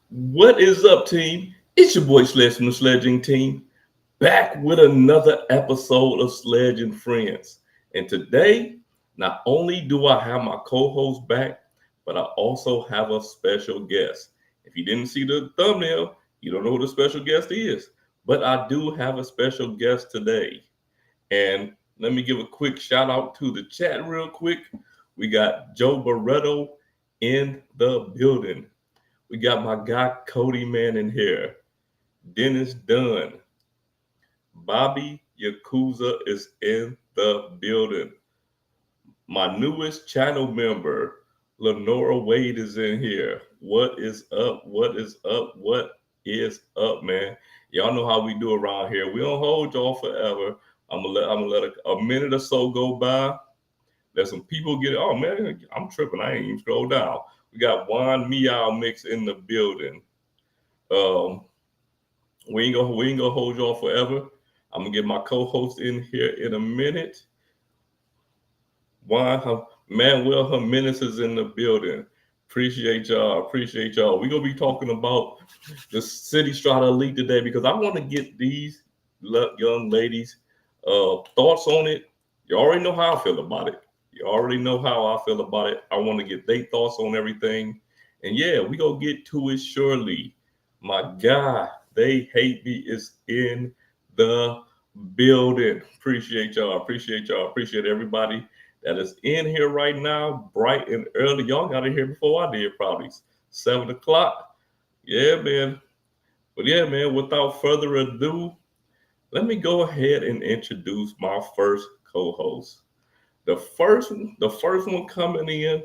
What is up, team? It's your boy Sledge from the Sledging Team, back with another episode of Sledge and Friends. And today, not only do I have my co-host back, but I also have a special guest. If you didn't see the thumbnail, you don't know who the special guest is. But I do have a special guest today. And let me give a quick shout out to the chat real quick. We got Joe Barreto in the building. We got my guy Cody Man in here. Dennis Dunn. Bobby Yakuza is in the building. My newest channel member, Lenora Wade, is in here. What is up? What is up? What is up, man? Y'all know how we do around here. We don't hold y'all forever. I'm gonna let a minute or so go by. Let some people get it. Oh man, I'm tripping. I ain't even scroll down. We got Juan Meow Mix in the building. Um, we ain't gonna hold y'all forever. I'm gonna get my co-host in here in a minute. Manuel Jimenez is in the building. Appreciate y'all. Appreciate y'all. We're gonna be talking about the Citi Strata Elite today because I want to get these young ladies' thoughts on it. You already know how I feel about it. You already know how I feel about it. I want to get their thoughts on everything. And yeah, we gonna get to it surely. My guy, they hate me is in the building. Appreciate y'all. Appreciate y'all. Appreciate everybody that is in here right now, bright and early. Y'all got in here before I did, probably 7 o'clock. Yeah, man. But yeah, man, without further ado, let me go ahead and introduce my first co-host. The first one coming in,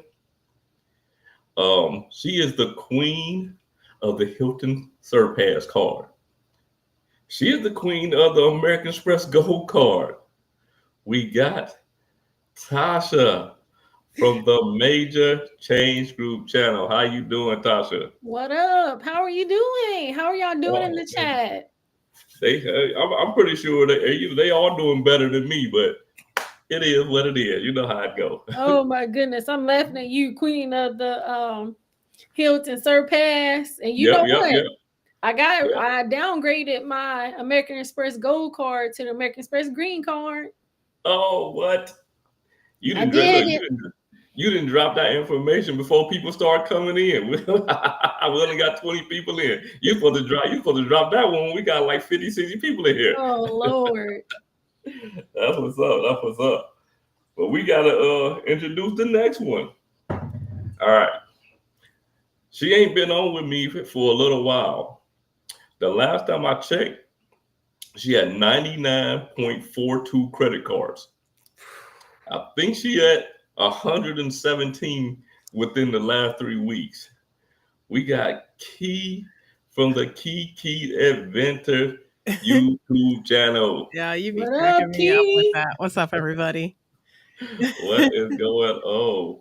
she is the queen of the Hilton Surpass card. She is the queen of the American Express Gold card. We got Tasha from the Major Change Group channel. How you doing, Tasha? What up? How are you doing? How are y'all doing in Oh, the chat? I'm pretty sure they all doing better than me, but it is what it is. You know how it go. Oh my goodness, I'm laughing at you, Queen of the Hilton Surpass. And you Yep, know yep, what? yep, yep. I downgraded my American Express Gold card to the American Express Green card. Oh, what? You I didn't did look. it. You didn't drop that information before people start coming in. We only got 20 people in. You supposed to drop that one when we got like 50, 60 people in here. Oh Lord. That's what's up. That's what's up. But we gotta introduce the next one. All right. She ain't been on with me for a little while. The last time I checked, she had 99.42 credit cards. I think she had 117 within the last 3 weeks. We got Key from the keyKEYadventures YouTube channel. Yeah, you be What cracking up, me up with Key? that. What's up, everybody? What is going on?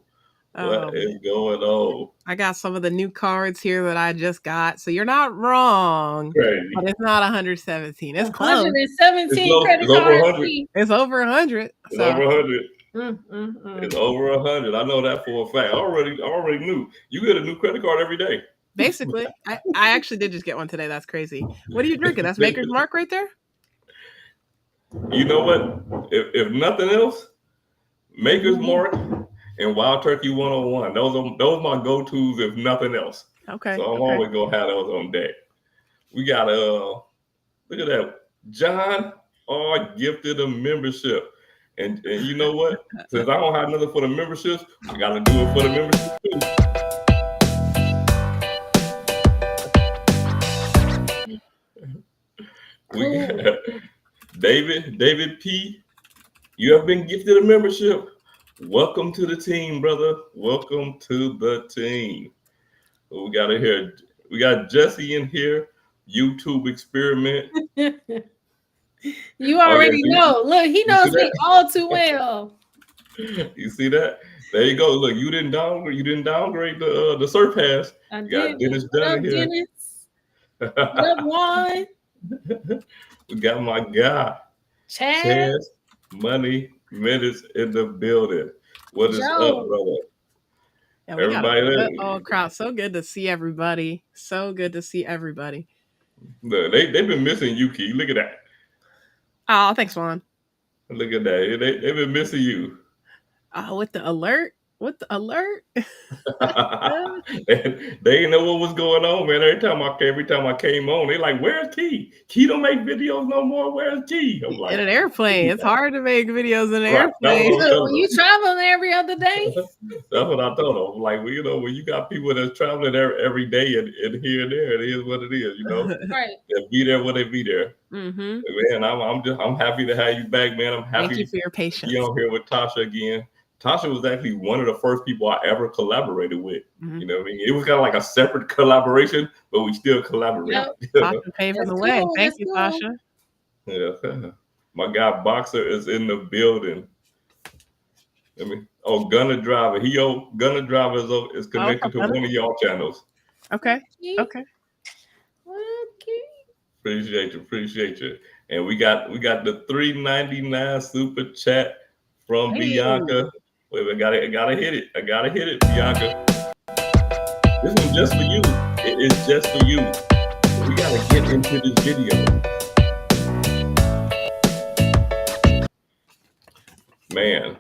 What Um, is going on? I got some of the new cards here that I just got. So you're not wrong, Crazy. but it's not 117. It's close. It's 117 low. credit It's over cards, 100. Key. It's over 100. It's So over 100. Mm, mm, It's mm. over 100. I know that for a fact. I already knew. You get a new credit card every day. basically, I actually did just get one today. That's crazy. What are you drinking? That's Maker's Mark right there? You know what? If nothing else, Maker's Mhm. Mark and Wild Turkey 101. Those are my go-tos if nothing else. So Okay. I'm Okay. always gonna have those on deck. We got look at that. John R gifted a membership. And you know what? Since I don't have nothing for the memberships, I gotta do it for the memberships too. We Cool. got David P. You have been gifted a membership. Welcome to the team, brother. Welcome to the team. We got it here. We got Jesse in here. YouTube experiment. You Oh yeah, already know. Look, he you see knows me that? all too well. You see that? There you go. Look, you didn't downgrade. You didn't downgrade the surpass. I You got did. Dennis What Dunn up, in here. Dennis? What up, Juan? We got my guy Chad? Chaz Money Minutes in the building. What is up, Joe? brother? Yeah, we got a Everybody, good old crowd. So good to see everybody. So good to see everybody. look, they've been missing you, Key. Look at that. Oh, thanks, Juan. Look at that. They've been missing you. Oh, with the alert. With the alert. They didn't know what was going on, man. Every time I came on, they like, "Where's Key? Key don't make videos no more. Where's Key?" I'm like, In an airplane. It's hard to make videos in an right. That's airplane. what I'm So telling when you traveling every other day, That's what I told them. Like, well, when you got people that's traveling there every day and here and there, it is what it is. right? They'll be there when they be there. Mm-hmm. Man, I'm happy to have you back, man. I'm Thank you happy for your to patience. be on here with Tasha again. Tasha was actually one of the first people I ever collaborated with. Mm-hmm. You know what I mean? It was kind of like a separate collaboration, but we still collaborated. Yep. Tasha paving That's the way. cool, Thank that's you, cool. Tasha. Yeah. My guy Boxer is in the building. Gunner Driver. Gunner Driver is connected to one of y'all channels. Okay. Okay. Appreciate you. And we got the $3.99 super chat from Bianca. Wait, I gotta hit it. Bianca. This one's just for you. It is just for you. We gotta get into this video. Man.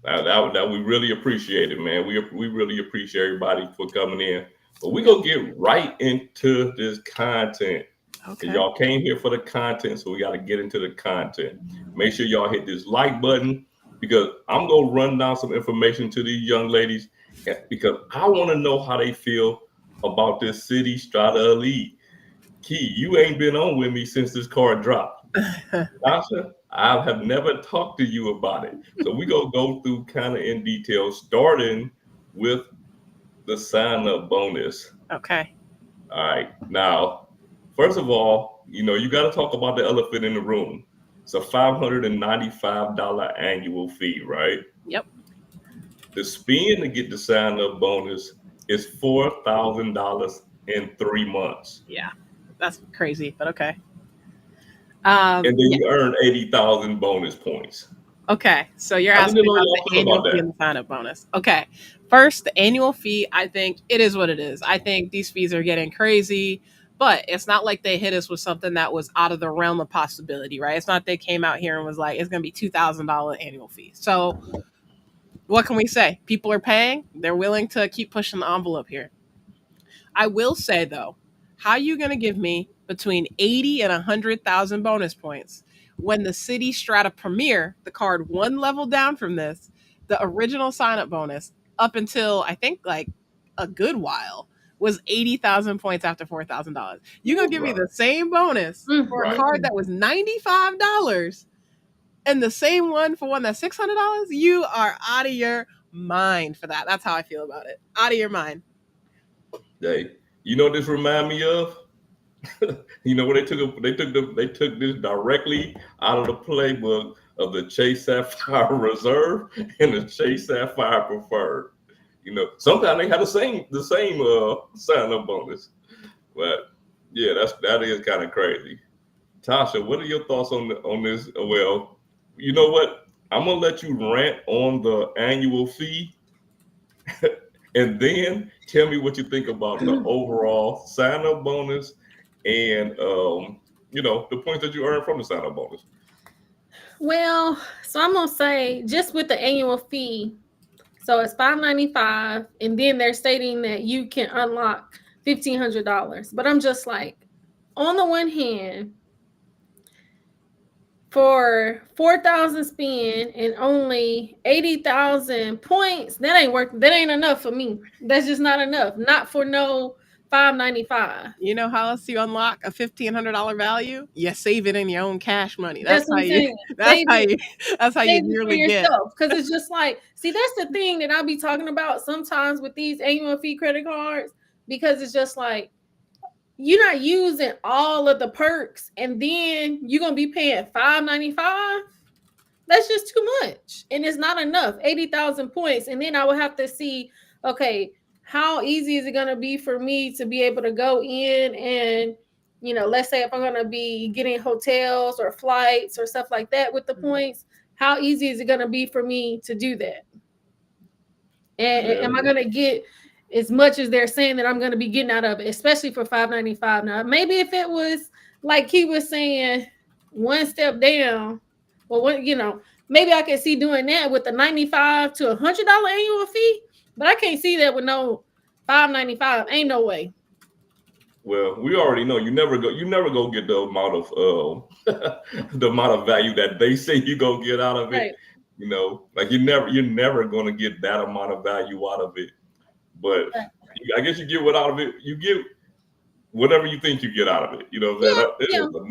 That we really appreciate it, man. We really appreciate everybody for coming in. But we're gonna get right into this content. Okay. Y'all came here for the content, so we got to get into the content. Make sure y'all hit this like button because I'm gonna run down some information to these young ladies because I want to know how they feel about this Citi Strata Elite. Key, you ain't been on with me since this card dropped. Tasha, I have never talked to you about it. So we're going to go through kind of in detail, starting with the sign-up bonus. Okay. All right. Now, first of all, you got to talk about the elephant in the room. It's a $595 annual fee, right? Yep. The spend to get the sign-up bonus is $4,000 in 3 months. Yeah. That's crazy, but okay. And then you earn 80,000 bonus points. Okay, so you're asking about the annual fee and the sign-up bonus. Okay, first, the annual fee, I think it is what it is. I think these fees are getting crazy, but it's not like they hit us with something that was out of the realm of possibility, right? It's not they came out here and was like, it's going to be $2,000 annual fee. So what can we say? People are paying. They're willing to keep pushing the envelope here. I will say, though, how are you going to give me between 80 and 100,000 bonus points when the Citi Strata Premier, the card one level down from this, the original sign-up bonus, up until I think like a good while, was 80,000 points after $4,000. You're going to give me the same bonus for a card that was $95 and the same one for one that's $600? You are out of your mind for that. That's how I feel about it. Out of your mind. Hey, you know what this remind me of? Where they took this directly out of the playbook of the Chase Sapphire Reserve and the Chase Sapphire Preferred. Sometimes they have the same sign up bonus, but yeah, that is kind of crazy. Tasha, what are your thoughts on this? Well, you know what? I'm gonna let you rant on the annual fee. And then tell me what you think about the overall sign-up bonus and the points that you earn from the sign-up bonus. Well, so I'm gonna say just with the annual fee, so it's $595, and then they're stating that you can unlock $1,500. But I'm just like, on the one hand, for 4,000 spend and only 80,000 points, that ain't enough for me. That's just not enough. Not for no $595. You know how else you unlock a $1,500 value? You save it in your own cash money. That's how you nearly get. Because it's just like, see, that's the thing that I'll be talking about sometimes with these annual fee credit cards, because it's just like, you're not using all of the perks, and then you're gonna be paying $595. That's just too much, and it's not enough. 80,000 points, and then I would have to see, okay, how easy is it gonna be for me to be able to go in and, let's say if I'm gonna be getting hotels or flights or stuff like that with the points, how easy is it gonna be for me to do that? And Yeah. am I going to get as much as they're saying that I'm going to be getting out of it, especially for $5.95? Now, maybe if it was like he was saying, one step down, or what, maybe I could see doing that with the $95 to $100 annual fee, but I can't see that with no $5.95. Ain't no way. Well, we already know you never go get the amount of the amount of value that they say you go get out of it. Right. Like you're never gonna get that amount of value out of it. But I guess you get what out of it. You get whatever you think you get out of it. It doesn't get on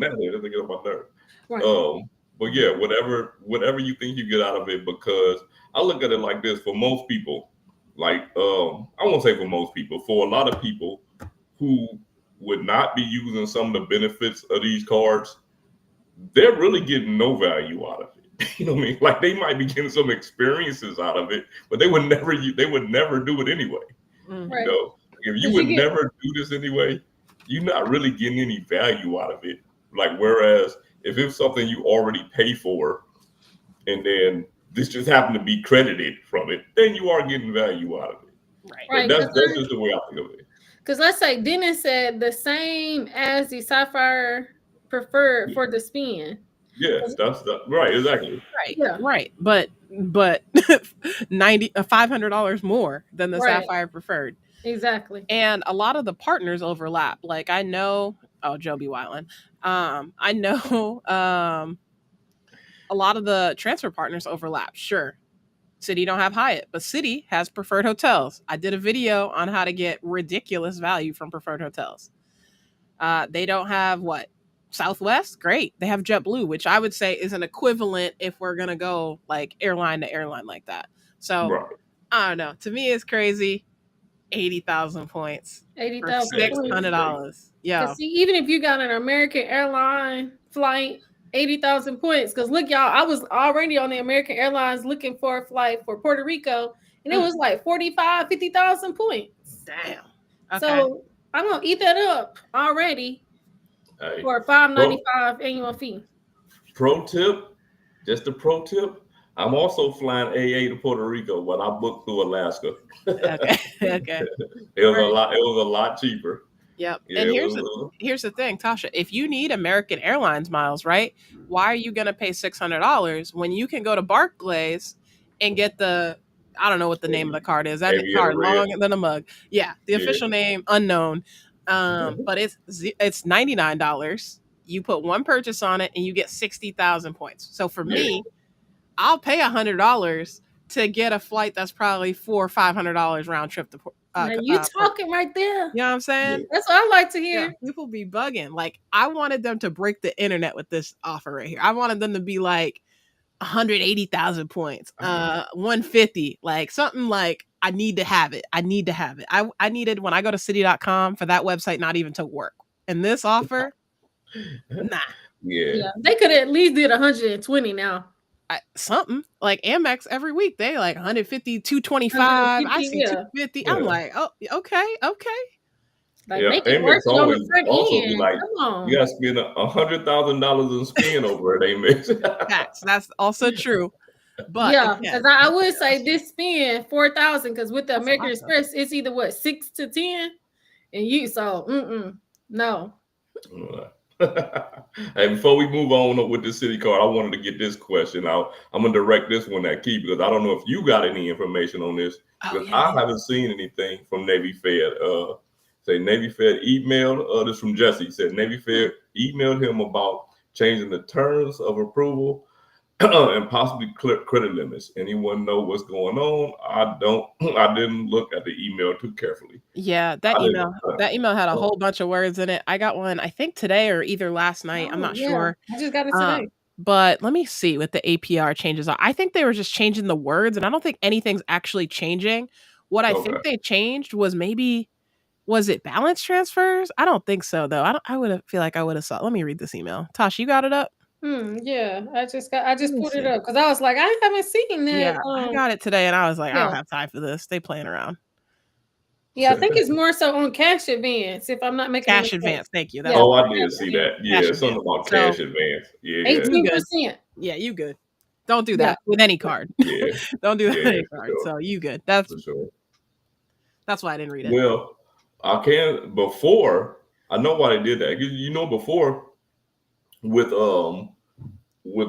my nerve. Right. But yeah, whatever you think you get out of it, because I look at it like this: for most people, like I won't say for most people, for a lot of people who would not be using some of the benefits of these cards, they're really getting no value out of it. You know what I mean? Like they might be getting some experiences out of it, but they would never do it anyway. Right. If you would never do this anyway, you're not really getting any value out of it. Like, whereas if it's something you already pay for, and then this just happened to be credited from it, then you are getting value out of it. Right. That's just the way I think of it. Because let's say Dennis said the same as the Sapphire Preferred for the spin. Yes, that's right, exactly. Right, yeah. Right. But $500 more than the Sapphire Preferred. Exactly. And a lot of the partners overlap. Like I know, Joe B. Wyland. I know a lot of the transfer partners overlap. Sure. Citi don't have Hyatt, but Citi has preferred hotels. I did a video on how to get ridiculous value from preferred hotels. They don't have Southwest? Great. They have JetBlue, which I would say is an equivalent if we're going to go like airline to airline like that. So I don't know. To me, it's crazy. 80,000 points. 80,000 $600. Yeah. See, even if you got an American airline flight, 80,000 points. Because look, y'all, I was already on the American Airlines looking for a flight for Puerto Rico, and it was like 50,000 points. Damn. Okay. So I'm gonna eat that up already for a $5.95 annual fee. Just a pro tip. I'm also flying AA to Puerto Rico, but I booked through Alaska. Okay. It was a lot cheaper. Yep. Yeah, and here's the thing, Tasha. If you need American Airlines miles, right? Why are you gonna pay $600 when you can go to Barclays and get the, I don't know what the name of the card is. That card longer than a mug. Yeah, the official name unknown. But it's $99. You put one purchase on it and you get 60,000 points. So for me, I'll pay $100 to get a flight that's probably $400 or $500 round trip to. You talking right there? You know what I'm saying? That's what I like to hear. Yeah, people be bugging. Like I wanted them to break the internet with this offer right here. I wanted them to be like 180,000 points, 150, like something like I need to have it. I needed when I go to Citi.com for that website not even to work. And this offer, nah. Yeah. They could at least did 120 now. Something like Amex every week they like 150, 225. I see 250. Yeah. I'm like, oh, okay. Like make it work on the front end. Like, come on. You gotta spend $100,000 in spin over at Amex. That's also true. But because I would say this spin 4,000 because with the American Express it's either 6 to 10, and you no. Hey, before we move on with the Citi card, I wanted to get this question out. I'm gonna direct this one at Key because I don't know if you got any information on this because I haven't seen anything from Navy Fed. Say Navy Fed emailed this from Jesse. He said Navy Fed emailed him about changing the terms of approval and possibly credit limits. Anyone know what's going on? I didn't look at the email too carefully. Yeah, that email had a whole bunch of words in it. I got one, I think today or either last night. I'm not sure. I just got it today. But let me see what the APR changes are. I think they were just changing the words, and I don't think anything's actually changing. What I think they changed was was it balance transfers? I don't think so, though. I would feel like I would have saw. Let me read this email. Tosh, you got it up? Yeah, I just put it up because I was like, I haven't seen that. Yeah, I got it today, and I was like, I don't have time for this. They playing around. Yeah, I think it's more so on cash advance. If I'm not making cash advance, thank you. I did see that. Yeah, something about cash advance. Yeah, 18%. Yeah, you good. Don't do that with any card. Yeah. Don't do that with any for card. sure. So you good. That's For sure. That's why I didn't read it. Well, I can before. I know why they did that. You know, before with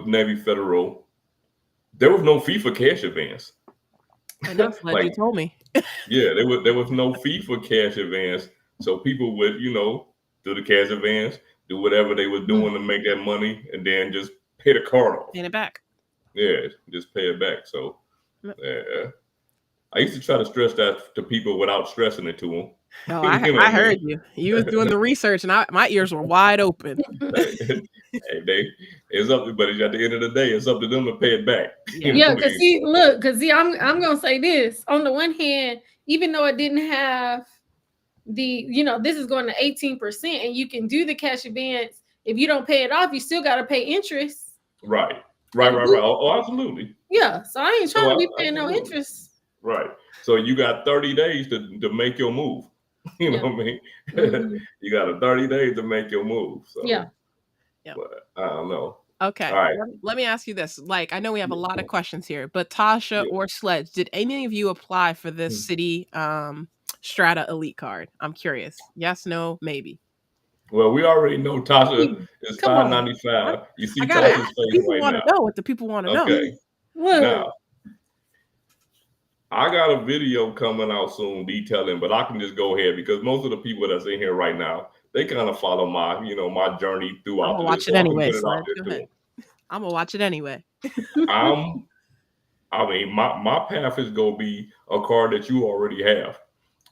Navy Federal, there was no fee for cash advance. I know, like you told me. Yeah, there was no fee for cash advance, so people would, you know, do the cash advance, do whatever they were doing to make that money, and then just pay the card off. Paying it back. Yeah, just pay it back. So, yeah. I used to try to stress that to people without stressing it to them. No, I heard you. You was doing the research, and my ears were wide open. It's up to, but at the end of the day, it's up to them to pay it back. Yeah, because see, I'm gonna say this. On the one hand, even though it didn't have the, you know, this is going to 18%, and you can do the cash advance. If you don't pay it off, you still got to pay interest. Right. Oh, absolutely. Yeah. So I ain't trying to be paying no interest. Right. So you got 30 days to make your move. You know what I mean? Mm-hmm. You got 30 days to make your move. So yeah. But I don't know. Okay. All right. Let me ask you this. Like, I know we have a lot of questions here, but Tasha or Sledge, did any of you apply for this Citi Strata Elite card? I'm curious. Yes, no, maybe. Well, we already know Tasha is $5.95. You see Tasha's face people right want now. To know what the people want to know. Okay. Now, I got a video coming out soon detailing, but I can just go ahead because most of the people that's in here right now, they kind of follow my, you know, my journey throughout. I'm gonna watch it anyway. I'm gonna watch it anyway. I mean, my path is gonna be a card that you already have,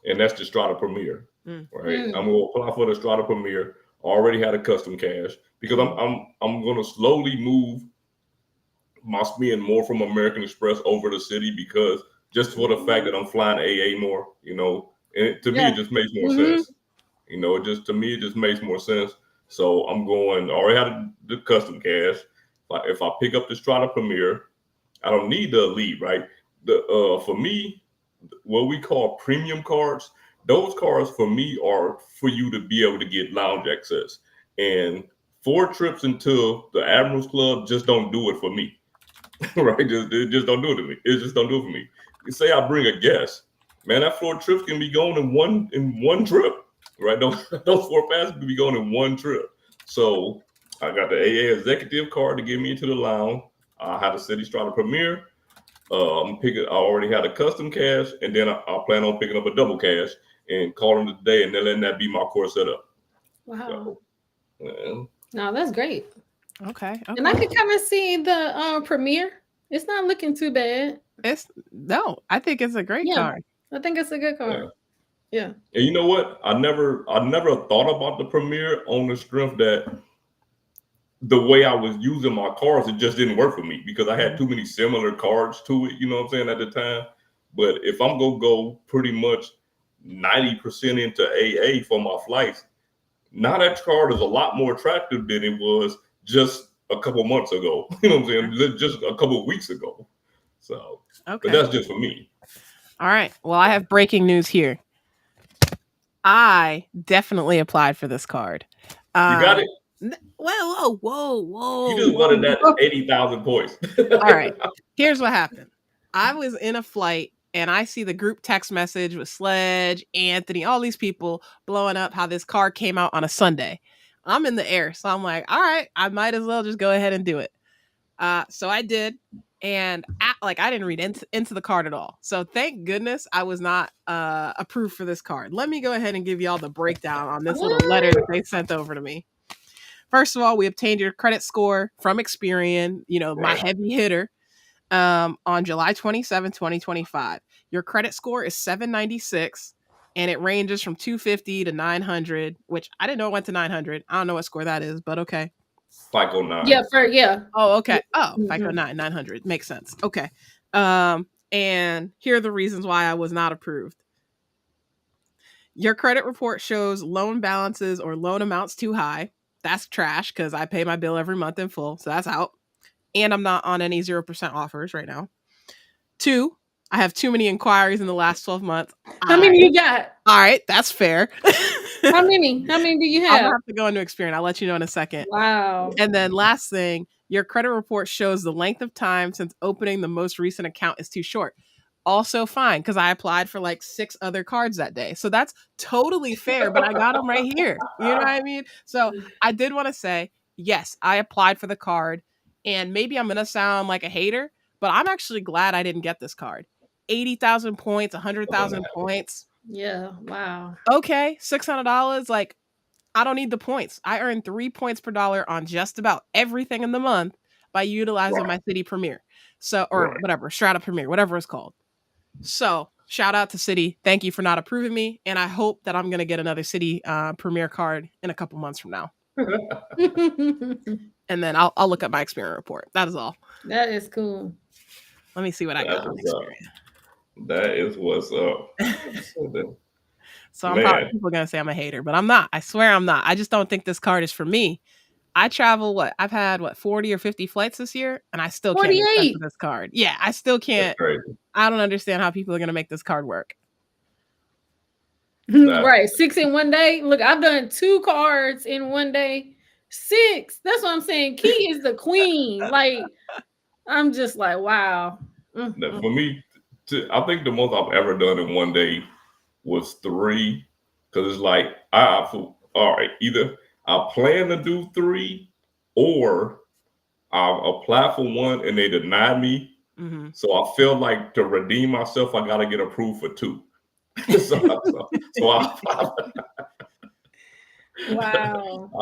and that's the Strata Premier. Right? I'm gonna apply for the Strata Premier. Already had a custom cash because I'm gonna slowly move my spend more from American Express over to Citi because just for the fact that I'm flying AA more, you know, and to me it just makes more sense. You know, to me it just makes more sense. So I'm going. Already had the custom cash. If I pick up the Strata Premier, I don't need the Elite, right? For me, what we call premium cards, those cards for me are for you to be able to get lounge access. And 4 trips into the Admirals Club just don't do it for me, right? It just don't do it to me. It just don't do it for me. You say I bring a guest, man, that 4 trips can be going in one trip, right? Those 4 passes can be going in one trip. So I got the AA executive card to get me into the lounge. I had a Citi Strata Premier. I already had a custom cash, and then I plan on picking up a double cash and calling it a day, and then letting that be my core setup. Wow. So, no, that's great. Okay. And I can kind of see the Premier. It's not looking too bad. I think it's a great card. I think it's a good card. Yeah. And you know what? I never thought about the Premier on the strength that the way I was using my cards, it just didn't work for me because I had too many similar cards to it, you know what I'm saying, at the time. But if I'm going to go pretty much 90% into AA for my flights, now that card is a lot more attractive than it was just a couple months ago. You know what I'm saying? Just a couple of weeks ago. So, but that's just for me. All right. Well, I have breaking news here. I definitely applied for this card. You got it? Whoa. You just wanted that 80,000 points. All right. Here's what happened. I was in a flight and I see the group text message with Sledge, Anthony, all these people blowing up how this card came out on a Sunday. I'm in the air. So I'm like, all right, I might as well just go ahead and do it. So I did. And I didn't read into the card at all. So thank goodness I was not approved for this card. Let me go ahead and give y'all the breakdown on this little letter that they sent over to me. First of all, we obtained your credit score from Experian, my heavy hitter, on July 27, 2025. Your credit score is 796, and it ranges from 250 to 900, which I didn't know it went to 900. I don't know what score that is, but okay. FICO 9. Yeah. Oh, okay. Oh, FICO 9, 900. Makes sense. Okay. And here are the reasons why I was not approved. Your credit report shows loan balances or loan amounts too high. That's trash because I pay my bill every month in full. So that's out. And I'm not on any 0% offers right now. 2, I have too many inquiries in the last 12 months. How many you got? All right, that's fair. How many do you I'm have? gonna have to go into Experian. I'll let you know in a second. Wow. And then last thing, your credit report shows the length of time since opening the most recent account is too short. Also fine, because I applied for like 6 other cards that day. So that's totally fair, but I got them right here. You know what I mean? So I did want to say, yes, I applied for the card, and maybe I'm going to sound like a hater, but I'm actually glad I didn't get this card. 80,000 points, 100,000 points. Yeah, wow. Okay, $600. Like, I don't need the points. I earn 3 points per dollar on just about everything in the month by utilizing my Citi Premier. So, or whatever, Strata Premier, whatever it's called. So, shout out to Citi. Thank you for not approving me. And I hope that I'm going to get another Citi Premier card in a couple months from now. And then I'll look up my Experian report. That is all. That is cool. Let me see what I got on Experian. That is what's up. So I'm probably people are going to say I'm a hater, but I'm not. I swear I'm not. I just don't think this card is for me. I travel I've had 40 or 50 flights this year, and I still can't make sense of this card. Yeah, I still can't. I don't understand how people are going to make this card work. Right, 6 in one day. Look, I've done 2 cards in one day. 6. That's what I'm saying. Key is the queen. Like, I'm just like, wow. For me, I think the most I've ever done in one day was 3, because it's like all right, either I plan to do 3 or I'll apply for 1 and they deny me. Mm-hmm. So I feel like to redeem myself, I got to get approved for 2. Wow.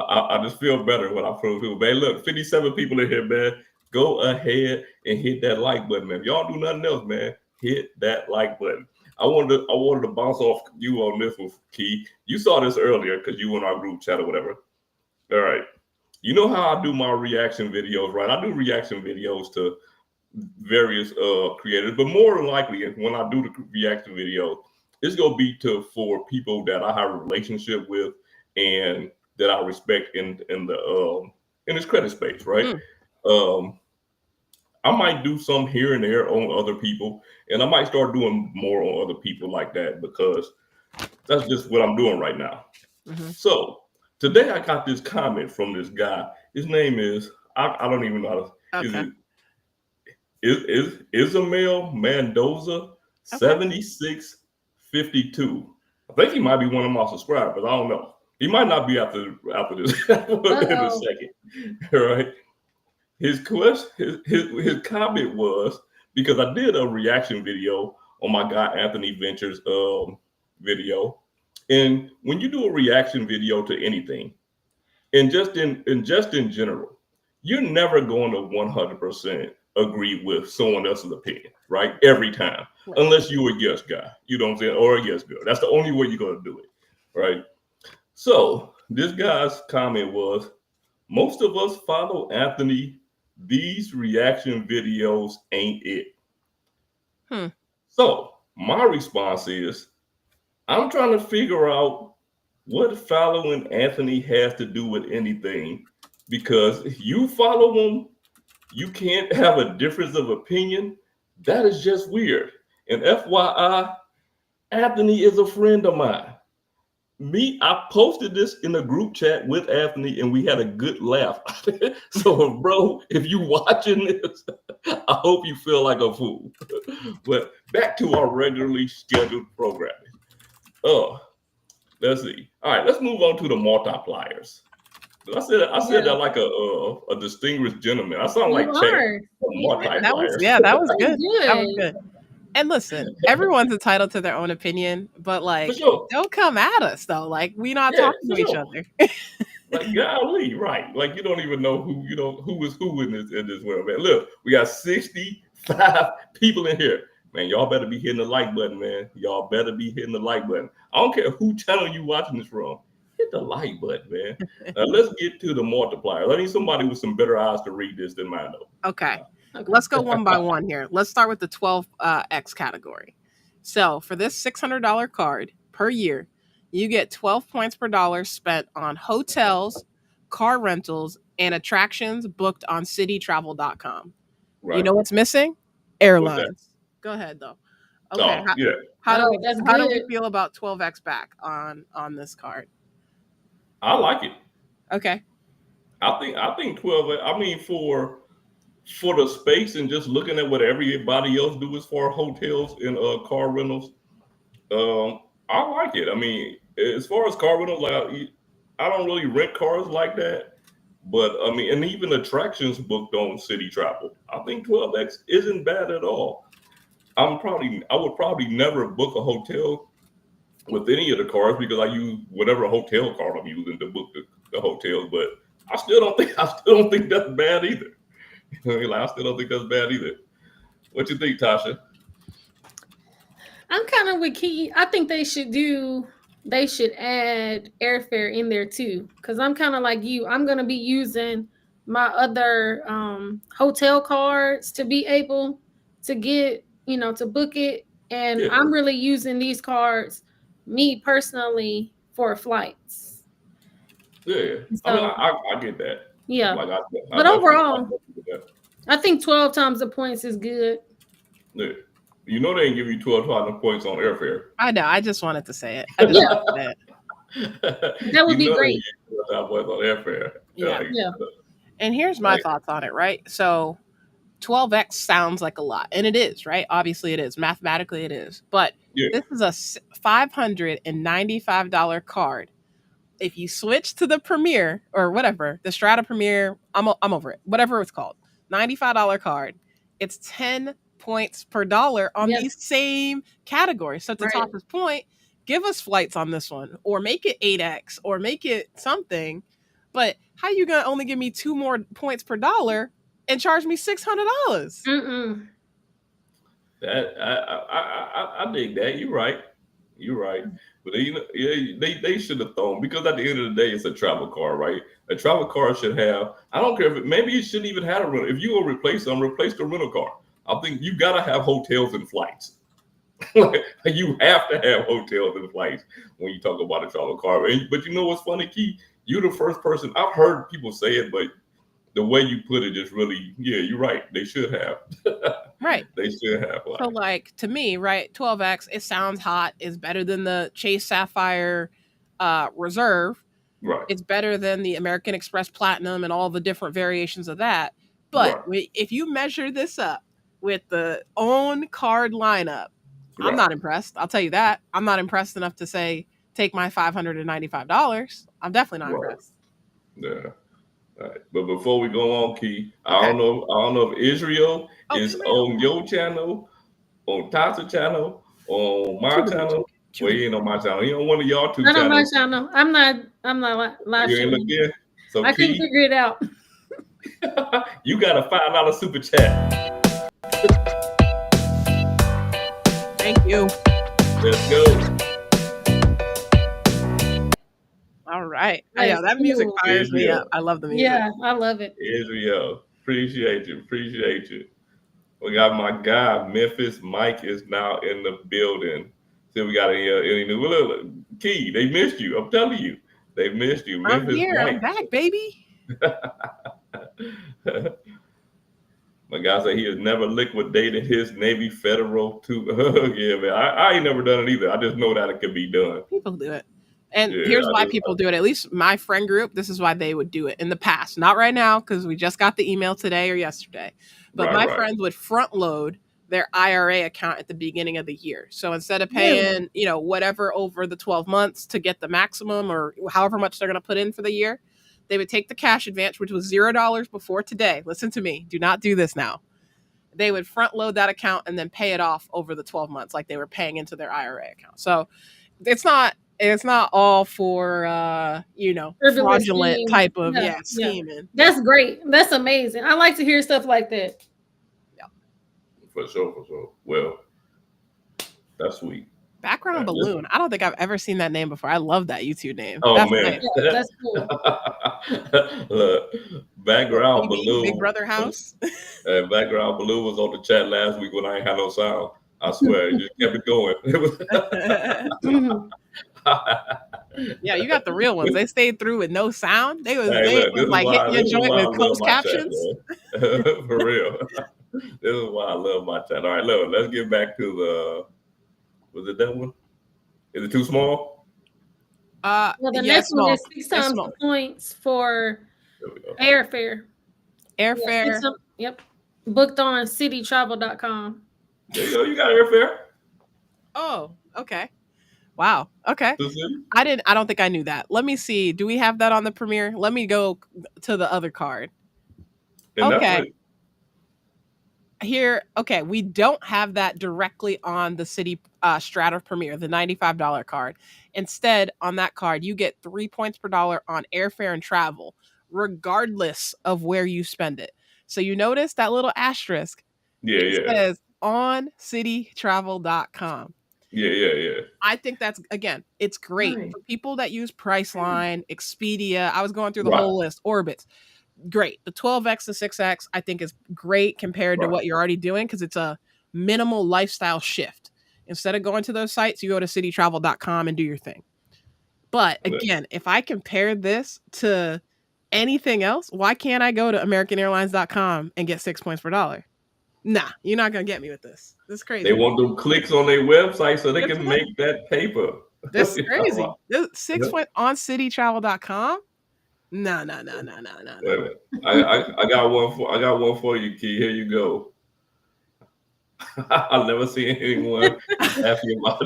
I just feel better when I approve people. Man, look, 57 people in here, man. Go ahead and hit that like button, man. If y'all do nothing else, man, hit that like button. I wanted to bounce off you on this one, Key. You saw this earlier because you were in our group chat or whatever. All right. You know how I do my reaction videos, right? I do reaction videos to various creators, but more than likely, when I do the reaction video, it's gonna be for people that I have a relationship with and that I respect in this credit space, right? I might do some here and there on other people, and I might start doing more on other people like that because that's just what I'm doing right now. Mm-hmm. So today I got this comment from this guy. His name is I don't even know how to. Is Ismael Mendoza 7652. I think he might be one of my subscribers. I don't know. He might not be after this in a second. All right. His comment was, because I did a reaction video on my guy Anthony Ventures video, and when you do a reaction video to anything, and just in general, you're never going to 100% agree with someone else's opinion, right? Every time, unless you're a yes guy, you know what I'm saying, or a yes girl. That's the only way you're going to do it, right? So this guy's comment was, most of us follow Anthony. These reaction videos ain't it. So my response is, I'm trying to figure out what following Anthony has to do with anything, because if you follow him, you can't have a difference of opinion. That is just weird. And FYI, Anthony is a friend of mine. I posted this in a group chat with Anthony, and we had a good laugh. So, bro, if you watching this, I hope you feel like a fool. But back to our regularly scheduled programming. Let's see. All right, let's move on to the multipliers. I said that like a distinguished gentleman. I sound like Chad. Multipliers. That was good. That was good. And listen, everyone's entitled to their own opinion, but don't come at us though. Like, we're not talking to each other. Like, golly, right? Like, you don't even know who is who in this world, man. Look, we got 65 people in here, man. Y'all better be hitting the like button, man. Y'all better be hitting the like button. I don't care who channel you watching this from. Hit the like button, man. Let's get to the multiplier. I need somebody with some better eyes to read this than mine, though. Okay. Let's go one by one here. Let's start with the 12X category. So for this $600 card per year, you get 12 points per dollar spent on hotels, car rentals, and attractions booked on citytravel.com. Right. You know what's missing? Airlines. Go ahead, though. Okay. Oh, yeah. How do that's how do we good. feel about 12x back on this card? I like it. Okay. I think 12. I mean, for the space and just looking at what everybody else do as far as hotels and car rentals, I like it. I mean, as far as car rentals, like I don't really rent cars like that, but I mean, and even attractions booked on Citi Travel, I think 12x isn't bad at all. I would probably never book a hotel with any of the cars because I use whatever hotel card I'm using to book the hotels, but I still don't think that's bad either. Like, I still don't think that's bad either. What you think, Tasha? I'm kind of with Key. I think they should add airfare in there too. Cause I'm kind of like you. I'm gonna be using my other hotel cards to be able to get, to book it. And Yeah, I'm really using these cards, me personally, for flights. yeah. So, I mean, I get that. yeah. Like, I But definitely overall, get that. I think 12 times the points is good. Yeah. You know they ain't give you 12,000 points on airfare. I know. I just wanted to say it. I just wanted to say it. That would be great. They give you 12,000 points on airfare. Yeah. Like, Yeah. And here's my thoughts on it, right? So 12x sounds like a lot, and it is, right? Obviously it is. Mathematically it is. But this is a $595 card. If you switch to the Premier or whatever, the Strata Premier, I'm over it. Whatever it's called. $95 card. It's 10 points per dollar on these same categories. So to Tasha's point, give us flights on this one, or make it 8x, or make it something. But how you gonna only give me 2 more points per dollar and charge me $600? That I dig that. You're right. But they should have thrown, because at the end of the day, it's a travel car, right? A travel car should have. I don't care if maybe it shouldn't even have a rental. If you will replace them, replace the rental car. I think you gotta have hotels and flights. You have to have hotels and flights when you talk about a travel car. But you know what's funny, Key? You're the first person I've heard people say it, but the way you put it is really, you're right. They should have. Right. They should have. So, like, to me, right, 12x, it sounds hot. It's better than the Chase Sapphire Reserve. Right. It's better than the American Express Platinum and all the different variations of that. But if you measure this up with the own card lineup, I'm not impressed. I'll tell you that. I'm not impressed enough to say, take my $595. I'm definitely not impressed. Yeah. All right. But before we go on, Key, I don't know if Israel is on your channel, on Tasha's channel, on my channel. Well, he ain't on my channel. He on one of y'all two channels. Not on my channel. I'm not live you ain't streaming. looking? So I can figure it out. You got a $5 super chat. Thank you. Let's go. All right. Yeah, that music fires me up. I love the music. Yeah, I love it. Israel, appreciate you. We got my guy, Memphis Mike, is now in the building. So we got any new Key. They missed you. I'm telling you, they missed you. I'm here. Mike. I'm back, baby. My guy said he has never liquidated his Navy Federal to. Yeah, man. I ain't never done it either. I just know that it can be done. People do it. And here's why people do it. At least my friend group, this is why they would do it in the past. Not right now, because we just got the email today or yesterday. But my friends would front load their IRA account at the beginning of the year. So instead of paying, whatever over the 12 months to get the maximum or however much they're going to put in for the year, they would take the cash advance, which was $0 before today. Listen to me. Do not do this now. They would front load that account and then pay it off over the 12 months like they were paying into their IRA account. So it's not all for fraudulent type of scheming. That's great. That's amazing. I like to hear stuff like that. Yeah. For sure. Well, that's sweet. Background Balloon. I don't think I've ever seen that name before. I love that YouTube name. Oh, that's man. Yeah, that's cool. Look, Background Balloon. Big Brother House. Background Balloon was on the chat last week when I ain't had no sound. I swear, it just kept it going. Yeah, you got the real ones. They stayed through with no sound. They was hitting your joint with closed captions. Chat, for real. This is why I love my chat. All right, look, let's get back to Was it that one? Is it too small? Well, the next one is 6 times the points for airfare. Airfare. Yep. Booked on cititravel.com. There you go. You got airfare. Oh, okay. Wow. Okay. I don't think I knew that. Let me see. Do we have that on the Premier? Let me go to the other card. And okay. Here, okay, we don't have that directly on the Citi Strata Premier, the $95 card. Instead, on that card, you get 3 points per dollar on airfare and travel, regardless of where you spend it. So you notice that little asterisk? It says on cititravel.com. Yeah. I think that's, again, it's great for people that use Priceline, Expedia. I was going through the whole list, Orbitz. Great. The 12X to 6X, I think, is great compared to what you're already doing because it's a minimal lifestyle shift. Instead of going to those sites, you go to cititravel.com and do your thing. But again, if I compare this to anything else, why can't I go to AmericanAirlines.com and get 6 points per dollar? Nah, you're not going to get me with this. This is crazy. They want them clicks on their website so they can make that paper. This is crazy. 6 points on cititravel.com? No. I got one for you, Key. Here you go. I've never seen anyone happy about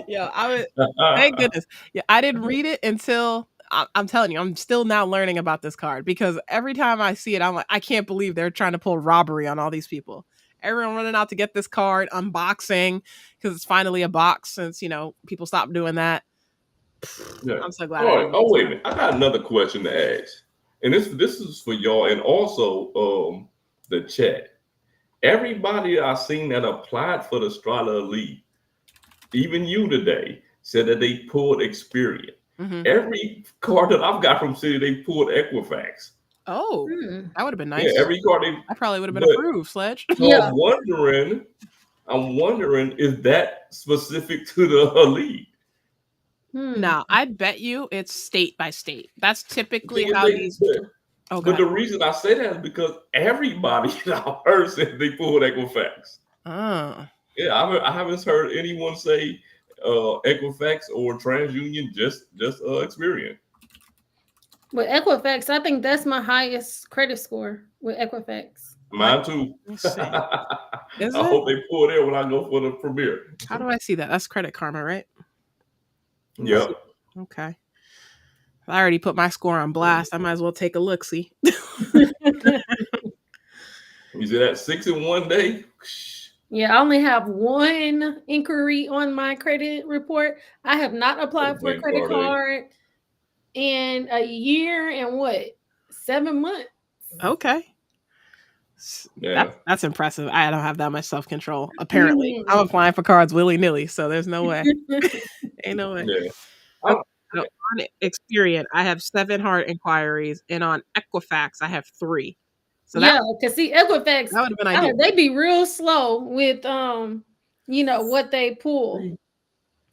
it. Thank goodness. Yeah, I didn't read it until I'm telling you, I'm still now learning about this card because every time I see it, I'm like, I can't believe they're trying to pull robbery on all these people. Everyone running out to get this card, unboxing because it's finally a box since people stopped doing that. Yeah. I'm so glad. Oh, wait a minute. I got another question to ask. And this is for y'all and also the chat. Everybody I've seen that applied for the Strata Elite, even you today, said that they pulled Experian. Mm-hmm. Every card that I've got from Citi, they pulled Equifax. Oh, that would have been nice. Yeah, every card I probably would have been approved, Sledge. So yeah. I'm wondering, is that specific to the Elite? No, I bet you it's state by state. That's typically how these. But the reason I say that is because everybody in our heard said they pulled Equifax. Oh. Yeah, I haven't heard anyone say Equifax or TransUnion, just Experian. With Equifax, I think that's my highest credit score with Equifax. Mine too. I hope they pull it when I go for the Premier. How do I see that? That's Credit Karma, right? Yep. Okay. I already put my score on blast. I might as well take a look. See. You see that 6 in 1 day? Yeah, I only have one inquiry on my credit report. I have not applied for a credit card in a year and 7 months. Okay. Yeah. That's impressive. I don't have that much self-control. Apparently, I'm applying for cards willy-nilly, so there's no way. Ain't no way. Yeah. On Experian, I have 7 hard inquiries, and on Equifax, I have 3. So because see, Equifax, that would have been ideal. They be real slow with what they pull.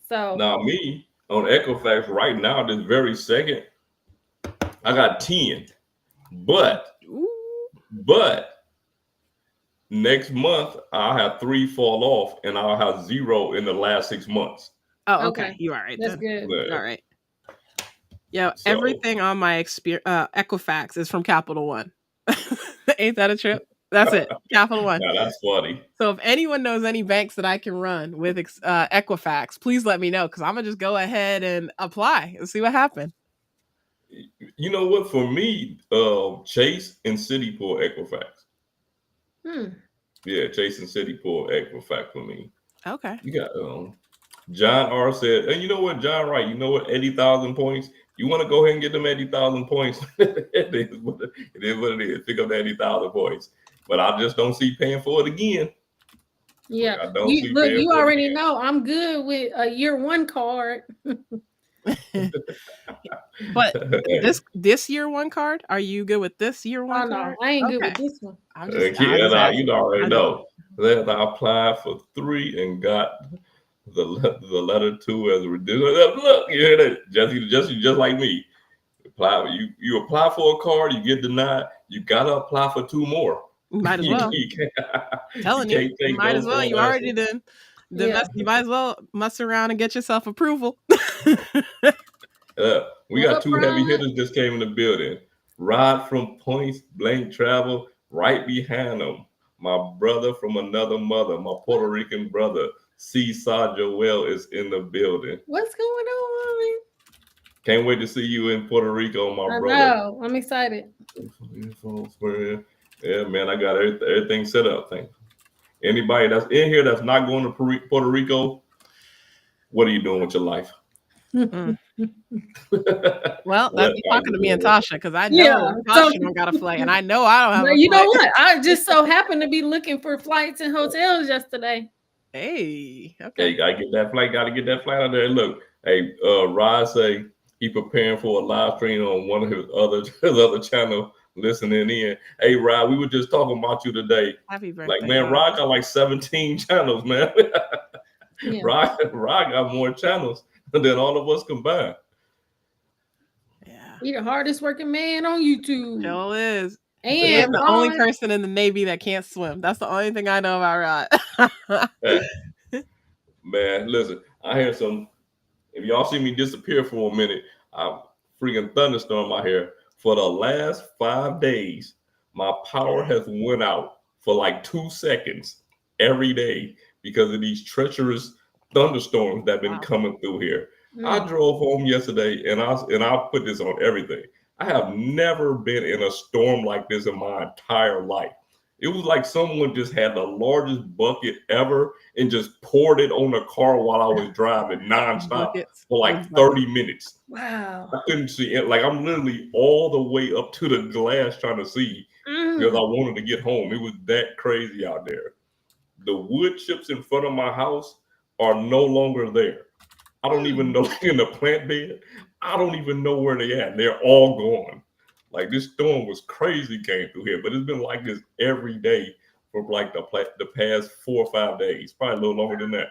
So now me on Equifax right now, this very second, I got 10, but next month I'll have 3 fall off, and I'll have 0 in the last 6 months. Oh, okay. You are right. That's good. Yeah. All right. Yeah, everything on my Equifax is from Capital One. Ain't that a trip? That's it. Capital One. Yeah, that's funny. So if anyone knows any banks that I can run with Equifax, please let me know because I'm gonna just go ahead and apply and see what happens. You know what? For me, Chase and Citi pull Equifax. Yeah, Chase and Citi pull Equifax for me. Okay. You got John R said, and you know what, John, right? You know what? 80,000 points. You want to go ahead and get them 80,000 points. It is what it is. Pick up the 80,000 points. But I just don't see paying for it again. Yeah. You already know I'm good with a year 1 card. But this year 1 card, are you good with this year 1 card? No, I ain't good with this one. You already know. Then I applied for 3 and got the letter 2 as a reducer. Look, you hear that? Just like me. You apply for a card, you get denied. You gotta apply for 2 more. Might as well. Telling you, might as well. You already did. You might as well mess around and get yourself approval. We got two heavy hitters just came in the building. Rod from Point Blank Travel, right behind them. My brother from another mother, my Puerto Rican brother, Seesaw Joel is in the building. What's going on? Can't wait to see you in Puerto Rico, my brother. Know. I'm excited. Yeah, man, I got everything set up. Thank you. Anybody that's in here that's not going to Puerto Rico, what are you doing with your life? Well, that's you talking to me and Tasha, because I know Tasha don't got a flight, and I know I don't have a flight. You know what? I just so happened to be looking for flights and hotels yesterday. Hey, okay. Hey, gotta get that flight out there. Look, hey, Rod say he preparing for a live stream on one of his other channel, listening in. Hey, Rod, we were just talking about you today. Happy birthday. Like, man, Rod got like 17 channels, man. Yeah. Rod got more channels than all of us combined. Yeah. He the hardest working man on YouTube. Sure is. And I'm the only person in the Navy that can't swim. That's the only thing I know about Rod. Hey, man, listen, I hear some. If y'all see me disappear for a minute, I'm freaking thunderstorm out here. For the last 5 days, my power has went out for like 2 seconds every day because of these treacherous thunderstorms that have been coming through here. I drove home yesterday, and I'll put this on everything. I have never been in a storm like this in my entire life. It was like someone just had the largest bucket ever and just poured it on the car while I was driving nonstop for like 30 minutes. Wow. I couldn't see it. Like, I'm literally all the way up to the glass trying to see because I wanted to get home. It was that crazy out there. The wood chips in front of my house are no longer there. I don't even know, in the plant bed, I don't even know where they at. They're all gone. Like, this storm was crazy came through here, but it's been like this every day for like the past 4 or 5 days, probably a little longer than that.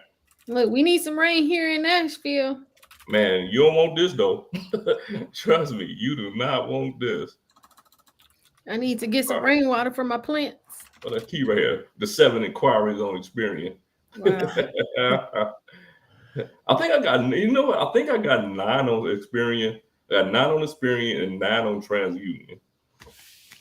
Look, we need some rain here in Nashville. Man, you don't want this though. Trust me, you do not want this. I need to get some rainwater for my plants. Well, that's key right here. The 7 inquiries on Experian. Wow. I think I got, you know what? I think I got 9 on Experian. I got 9 on Experian and 9 on TransUnion,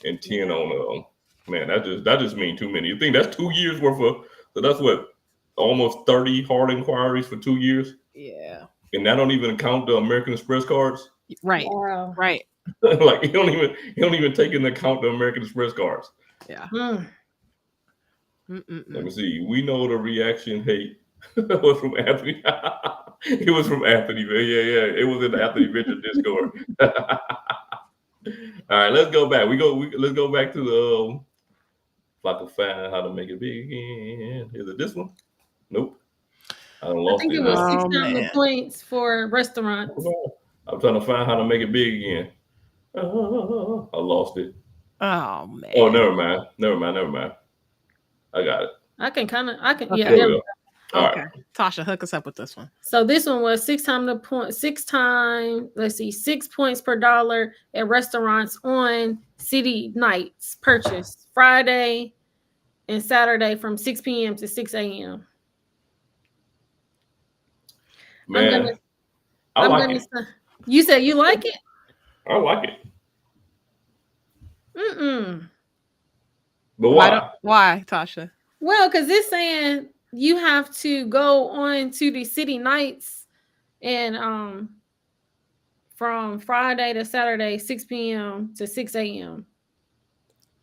and 10 on man. That just means too many. You think that's 2 years worth of? So that's what, almost 30 hard inquiries for 2 years. Yeah, and that don't even count the American Express cards. Right. Wow. Right. Like he don't even take into account the American Express cards. Yeah. Let me see. We know the reaction hate was from Anthony. It was from Anthony. Yeah. It was in the Anthony Venture Discord. All right, let's go back. Let's go back to the if I can find how to make it big again. Is it this one? Nope. I think it was 6,000 points for restaurants. I'm trying to find how to make it big again. I lost it. Oh man. Oh, never mind. I got it. I can okay. Yeah. Okay. Right. Tasha, hook us up with this one. So this one was 6 points per dollar at restaurants on Citi nights purchased Friday and Saturday from 6 p.m. to 6 a.m. Man, I like it. You said you like it? I like it. But why, Tasha? Well, because it's saying you have to go on to the Citi nights and from Friday to Saturday, 6 p.m. to 6 a.m.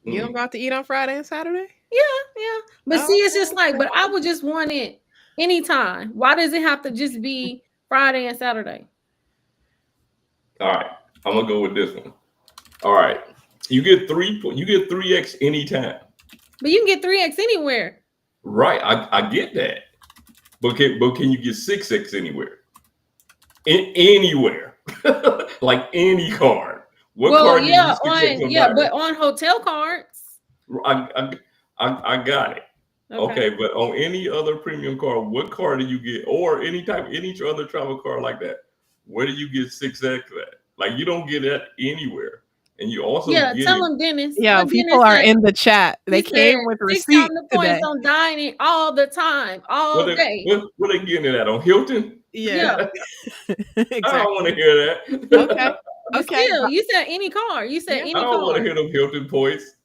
You don't go out to eat on Friday and Saturday? Yeah. But see, it's just like, but I would just want it anytime. Why does it have to just be Friday and Saturday? All right, I'm gonna go with this one. All right, you get 3x anytime. But you can get 3x anywhere. Right, I get that. But can you get 6x anywhere? Anywhere, like any card. What card? But on hotel cards. I got it. Okay, but on any other premium card, what card do you get? Or any other travel card like that? Where do you get 6x at? Like, you don't get that anywhere. And you also Yeah, get tell it. them, Dennis. Yeah, What people Dennis are say? in the chat. They He said came with 6,000 receipts points today. on dining all the time, all day. What they getting it at on Hilton? Yeah, I don't want to exactly. hear that. Okay. But Okay. still, you said any car. You said Yeah. I any don't want to car. hear them Hilton points.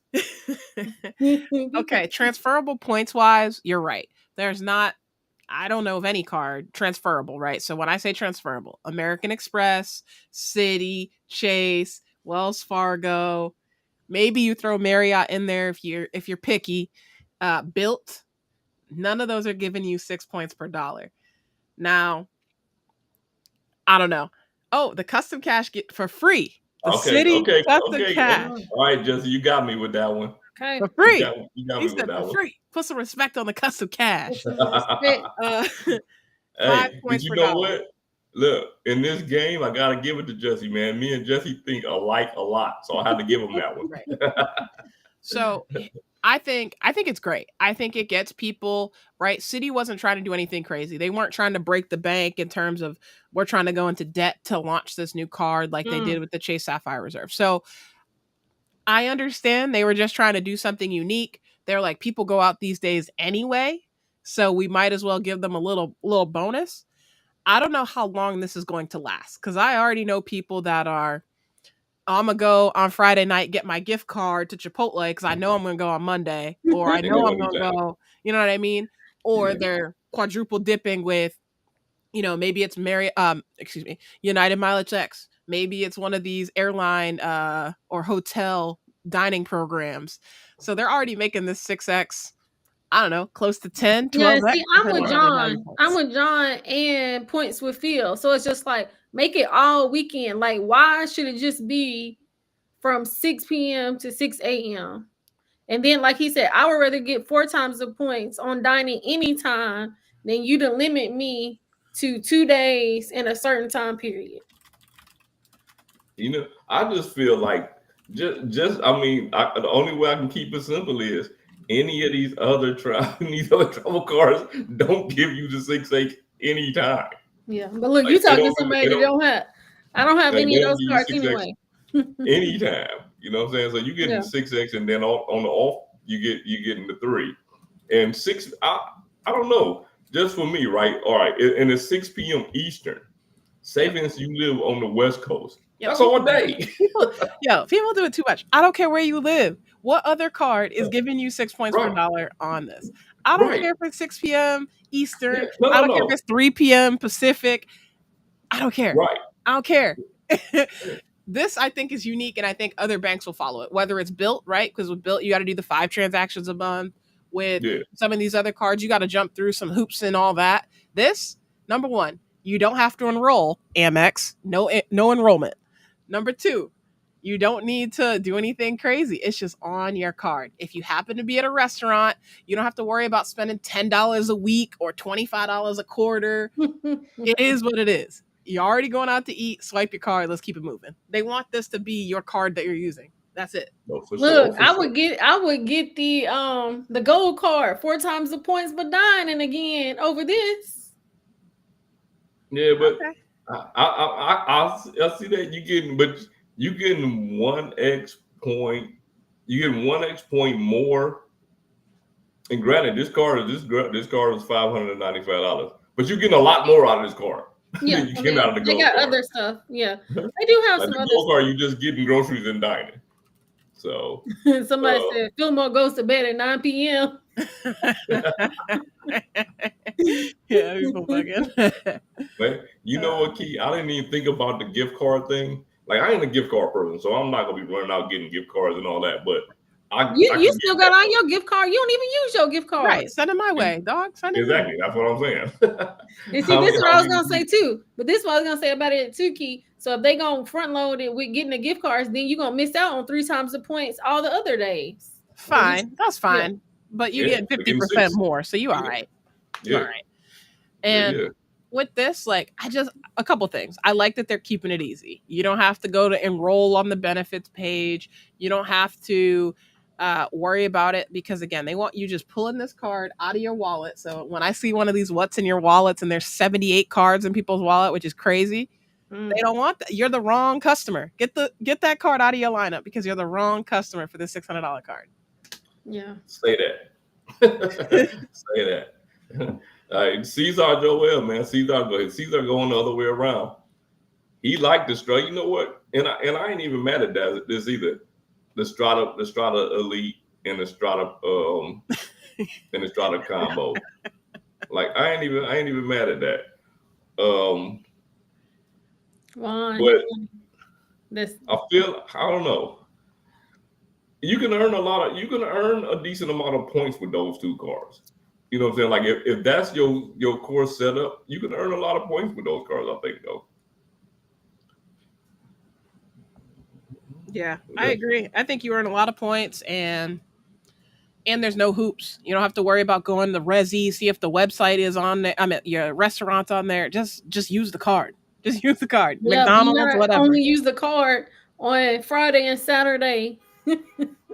Okay. Transferable points wise, you're right. There's not, I don't know of any card transferable, right? So when I say transferable, American Express, Citi, Chase, Wells Fargo, maybe you throw Marriott in there if you're picky. Built, none of those are giving you 6 points per dollar. Now, I don't know. Oh, the custom cash get for free. The Citi custom cash All right, Jesse, you got me with that one. Okay. for free. You got He me with said that for one. free. Put some respect on the custom cash. Put some respect. 5 Hey, but points you per know dollar. what? Look, in this game, I gotta give it to Jesse, man. Me and Jesse think alike a lot, so I had to give him that one. Right. So I think it's great. I think it gets people right. Citi wasn't trying to do anything crazy. They weren't trying to break the bank in terms of we're trying to go into debt to launch this new card like they did with the Chase Sapphire Reserve. So I understand they were just trying to do something unique. They're like, people go out these days anyway, so we might as well give them a little bonus. I don't know how long this is going to last because I already know people that are, I'm gonna go on Friday night, get my gift card to Chipotle because I know I'm gonna go on Monday, or I They know go I'm gonna anytime. go, you know what I mean? Or Yeah. they're quadruple dipping with, maybe it's United Mileage X. Maybe it's one of these airline or hotel dining programs. So they're already making this 6x, I don't know, close to 10, Yeah, 12x, see, I'm depending with on how they value John. I'm points. with John and points with Phil. So it's just like make it all weekend. Like, why should it just be from 6 p.m. to 6 a.m.? And then, like he said, I would rather get 4 times the points on dining anytime than you to limit me to 2 days in a certain time period. I just feel like the only way I can keep it simple is any of these other travel cards don't give you the 6 8 anytime. Yeah, but look, you Like talking to somebody that don't have. I don't have any they of don't those give you cards 6 X anyway. anytime. You know what I'm saying? So you get Yeah. the 6 X, and then on the off you getting the 3 and 6. I don't know. Just for me, right? All right, and it's 6 p.m. Eastern. Say, for instance, you live on the West Coast. Yep. That's all day. People do it too much. I don't care where you live. What other card is giving you 6 points per Right. dollar on this? I don't Right. care if it's 6 p.m. Eastern. Yeah. No, I no, don't care if no. it's 3 p.m. Pacific. I don't care. Right. I don't care. This I think is unique, and I think other banks will follow it. Whether it's Built, right? Because with Built, you got to do the 5 transactions a month. With some of these other cards, you got to jump through some hoops and all that. This, number one, you don't have to enroll Amex. No enrollment. Number two, you don't need to do anything crazy. It's just on your card. If you happen to be at a restaurant, you don't have to worry about spending $10 a week or $25 a quarter. It is what it is. You're already going out to eat, swipe your card, let's keep it moving. They want this to be your card that you're using. That's it. No, for Look, sure. I would get the gold card, 4 times the points, but dining again over this. Yeah, but Okay. I see that you getting 1x point. You getting 1x point more. And granted, this card is $595, but you're getting a lot more out of this card Yeah, than you get out of the they gold got card. other stuff. Yeah, they do have Like some the other gold card, you just getting groceries and dining. So stuff. Somebody said Fillmore goes to bed at 9 p.m. Yeah, people bugging. But you know what, Key? I didn't even think about the gift card thing. Like I ain't a gift card person, so I'm not gonna be running out getting gift cards and all that. But you still got all your gift card. You don't even use your gift card. Right, send it my way, dog. Send it exactly. That's what I'm saying. And see, this is what I was gonna say too. But this is what I was gonna say about it too, Key. So if they gonna front load it with getting the gift cards, then you're gonna miss out on 3 times the points all the other days. Fine, that's fine. Yeah. But you get 50% more, so you all right. You all right. And with this, like, a couple things. I like that they're keeping it easy. You don't have to go to enroll on the benefits page. You don't have to worry about it because, again, they want you just pulling this card out of your wallet. So when I see one of these what's in your wallets and there's 78 cards in people's wallet, which is crazy, They don't want that. You're the wrong customer. Get that card out of your lineup because you're the wrong customer for this $600 card. Yeah. Say that. Say that. All right, Cesar Joel, man. Cesar going the other way around. He liked the Strata. You know what? And I ain't even mad at this either. The Strata Elite and the Strata and the Strata combo. Like I ain't even mad at that. But I don't know. You can earn a decent amount of points with those two cards. You know what I'm saying? Like if that's your core setup, you can earn a lot of points with those cards, I think, though. Yeah, I agree. I think you earn a lot of points and there's no hoops. You don't have to worry about going to Resi, see if the website is on there. I mean, your restaurant's on there. Just use the card. Just use the card. Yeah, McDonald's, whatever. Only use the card on Friday and Saturday.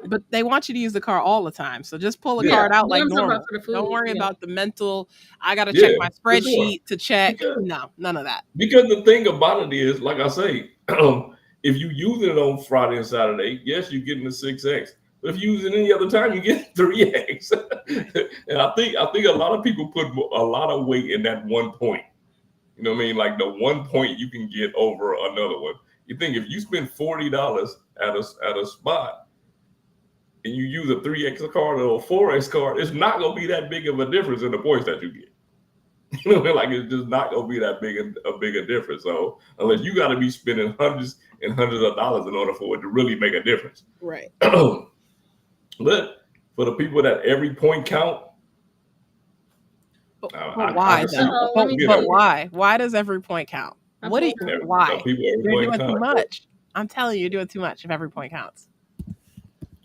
But they want you to use the card all the time. So just pull the card out like normal. Don't worry about the mental, I got to check my spreadsheet to check. No, none of that. Because the thing about it is, like I say, if you use it on Friday and Saturday, yes, you're getting the 6X. But if you use it any other time, you get 3X. And I think a lot of people put a lot of weight in that 1 point. You know what I mean? Like the 1 point you can get over another one. You think if you spend $40 at a spot and you use a 3X card or a 4X card, it's not going to be that big of a difference in the points that you get. You know what I mean? Like it's just not going to be that big a difference. So unless you got to be spending hundreds and hundreds of dollars in order for it to really make a difference. Right. But for the people that every point count, why? But why? Why does every point count? What do you? Why? You're doing too much. I'm telling you, you're doing too much if every point counts.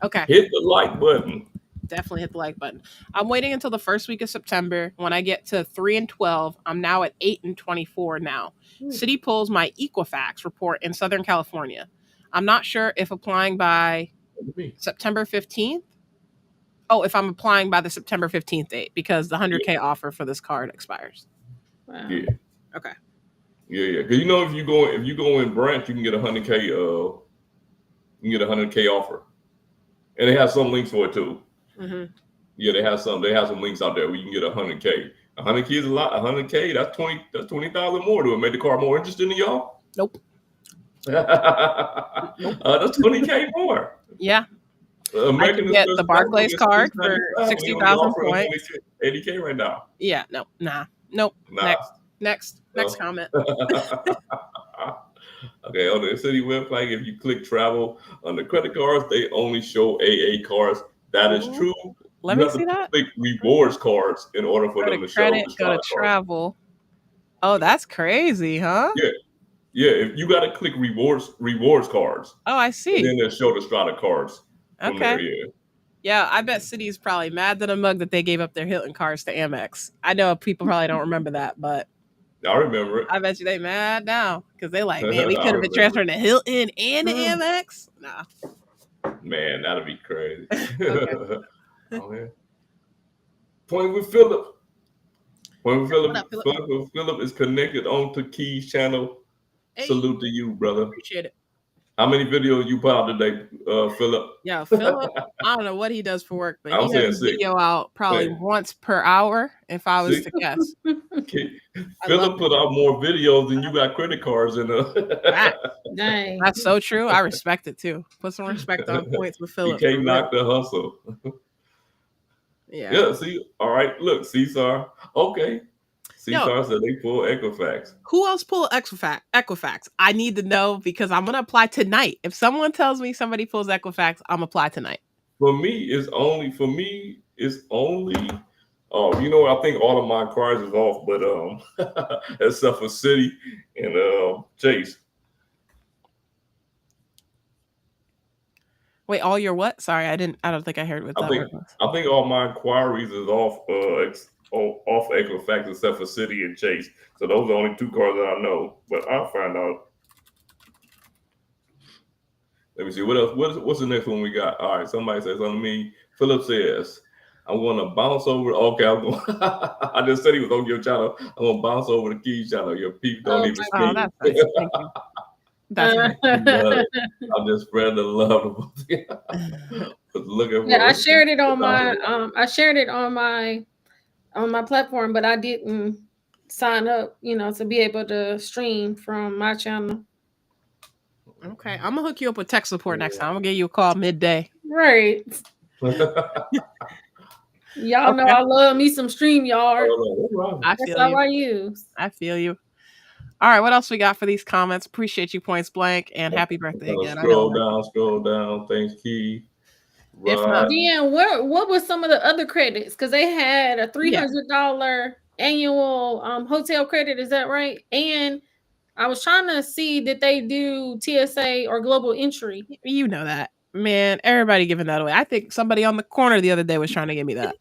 Okay. Hit the like button. Definitely hit the like button. I'm waiting until the first week of September when I get to 3 and 12. I'm now at 8 and 24 now. Citi pulls my Equifax report in Southern California. I'm not sure if applying by September 15th. Oh, if I'm applying by the September 15th date because the 100K offer for this card expires. Wow. Yeah. Okay. Yeah. Because you know if you go in branch, you can get 100K. You can get 100K offer, and they have some links for it too. Mm-hmm. Yeah, they have some links out there where you can get 100K. 100K is a lot. 100K, that's 20,000 more. Do it make the card more interesting to y'all? Nope. That's 20K more. Yeah. I can get the Barclays card for 60,000 points. 80K right now. Yeah. No. Nah. Nope. Next comment. Okay, on the Citi website, if you click travel on the credit cards, they only show AA cards. That is true. Let me see that. Click rewards cards in order for them to show the go to travel. Oh, that's crazy, huh? Yeah. If you got to click rewards cards. Oh, I see. And then they'll show the Strata cards. Okay. Yeah, I bet Citi's probably mad to the mug that they gave up their Hilton cards to Amex. I know people probably don't remember that, but I remember it. I bet you they mad now because they like, man, we could have been transferring to Hilton and to Amex. Nah. Man, that'd be crazy. Okay. Oh, man. Point with Philip. Philip is connected onto Key's channel. Hey. Salute to you, brother. Appreciate it. How many videos you put out today, Philip? Yeah, Philip, I don't know what he does for work, but he has a video out probably once per hour, if I was to guess. Philip put out more videos than you got credit cards in. Dang. That's so true. I respect it too. Put some respect on points with Philip. You can't knock the hustle. Yeah. See, all right. Look, Cesar. Okay. Cesar said they pull Equifax. Who else pulled Equifax? I need to know because I'm gonna apply tonight. If someone tells me somebody pulls Equifax, I'm apply tonight. For me, it's only. Oh, you know what? I think all of my cards is off, but except for Citi and Chase. Wait, all your what? Sorry, I don't think I heard what that was. I think all my inquiries is off Equifax except for Citi and Chase. So those are the only two cards that I know. But I'll find out. Let me see. What else? What's the next one we got? All right, somebody says something to me. Philip says, I'm gonna bounce over. Okay, I just said he was on your channel. I'm gonna bounce over the Key channel. Your people don't even speak. Oh, that's nice. Thank you. That's nice. I'm just spreading the love. Looking for I shared it on my on my platform, but I didn't sign up, to be able to stream from my channel. Okay, I'm gonna hook you up with tech support next time. I'm gonna give you a call midday. Right. Y'all know I love me some StreamYard. That's all I use. I feel you. All right, what else we got for these comments? Appreciate you, Points Blank, and happy birthday again. Scroll down. Thanks, Key. If not, then what was some of the other credits? Because they had a $300 annual hotel credit. Is that right? And I was trying to see did they do TSA or global entry. You know that, man. Everybody giving that away. I think somebody on the corner the other day was trying to give me that.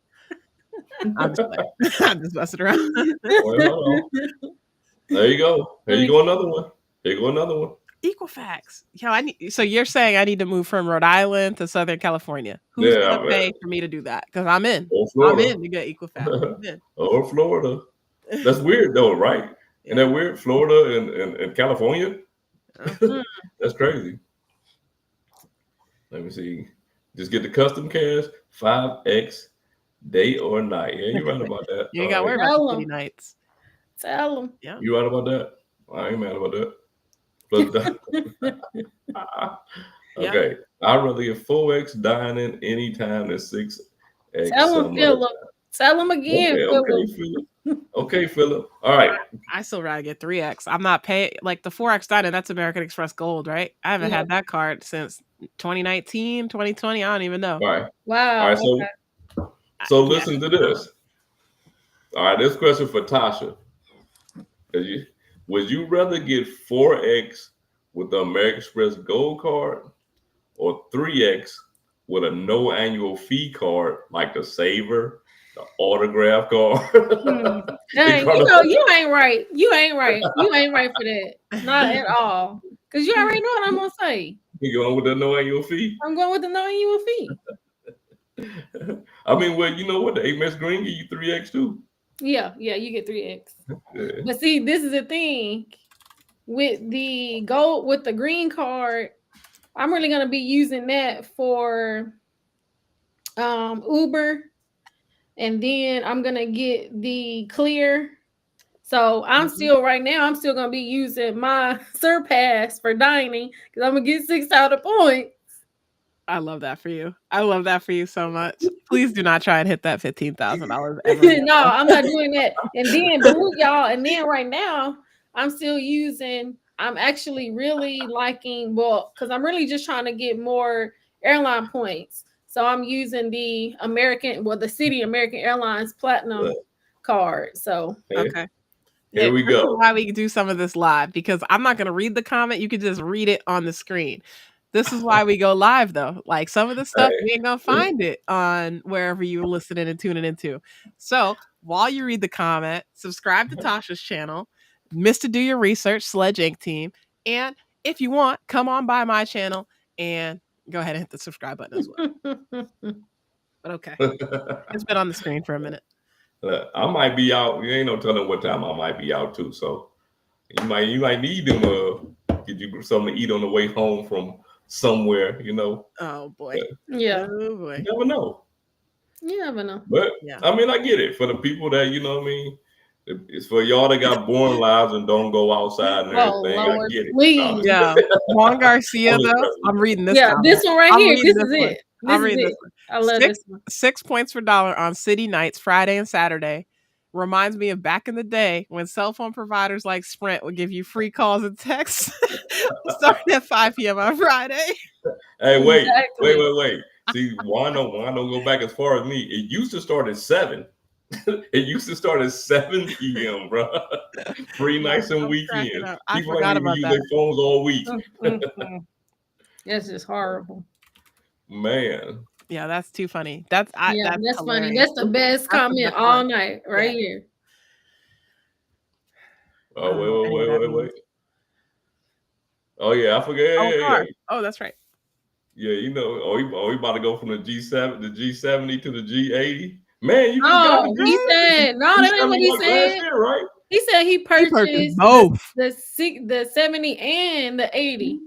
I'm just messing around. There you go. Here you go another one. Equifax. So you're saying I need to move from Rhode Island to Southern California? Who's gonna pay for me to do that? Because I'm in. I'm in to get Equifax. Or Florida. That's weird though, right? Isn't that weird? Florida and California? That's crazy. Let me see. Just get the custom cash, 5X, day or night. Yeah, you're right about that. You ain't got to worry about the city nights. Tell them. Yeah. You right about that? I ain't mad about that. Okay. I'd rather get 4X dining anytime than 6X. Tell them, Philip. Tell them again, Philip. Okay, Philip. All right. I still rather get 3X. I'm not paying like the 4X dining. That's American Express Gold, right? I haven't had that card since 2019, 2020. I don't even know. All right. Wow. All right. So listen to this. All right. This question for Tasha. Would you rather get 4X with the American Express Gold card or 3X with a no annual fee card like the Saver, the Autograph card? Dang, you ain't right. You ain't right for that. Not at all. Because you already know what I'm going to say. You going with the no annual fee? I'm going with the no annual fee. I mean, well, you know what? The Amex Green give you 3X too. Yeah, you get 3X. But see, this is the thing. With the gold, with the green card, I'm really going to be using that for Uber. And then I'm going to get the clear. So I'm still right now, I'm still going to be using my Surpass for dining because I'm going to get 6,000 points. I love that for you. I love that for you so much. Please do not try and hit that $15,000. No, I'm not doing that. And then, but look, y'all, and then right now, I'm actually really liking, because I'm really just trying to get more airline points. So I'm using the Citi American Airlines Platinum card. So, okay. Here we go. Why we do some of this live, because I'm not going to read the comment. You can just read it on the screen. This is why we go live, though. Like some of the stuff, we ain't going to find it on wherever you're listening and tuning into. So while you read the comment, subscribe to Tasha's channel, Mr. Do Your Research, Sledge Inc. team. And if you want, come on by my channel and go ahead and hit the subscribe button as well. But okay. It's been on the screen for a minute. I might be out. You ain't no telling what time I might be out too. So you might need them get you something to eat on the way home from somewhere, Oh boy. Yeah. Oh boy. You never know. You never know. But I mean, I get it. For the people that, it's for y'all that got boring lives and don't go outside and everything. Lord, I get it. please. Yeah. Juan Garcia, though. I'm reading this. Yeah, this one right here. This is it. I'm reading this one. I love this one. 6 points per dollar on Citi nights, Friday and Saturday. Reminds me of back in the day when cell phone providers like Sprint would give you free calls and texts starting at 5 p.m. on Friday. Hey, wait. See, why don't go back as far as me? It used to start at 7. It used to start at 7 p.m., bro. Free nights and weekends. I People forgot don't even about use that. their phones all week. That's just horrible. Man. Yeah, that's too funny. That's funny. That's the best comment all night right here. Oh, wait. Oh, yeah, I forget. Oh, that's right. Yeah, you know, we about to go from the G70 to the G80. Man, you just got the Oh, he said no. That ain't what G70 he like last said. year, right? He said he purchased purchased both. the 70 and the 80.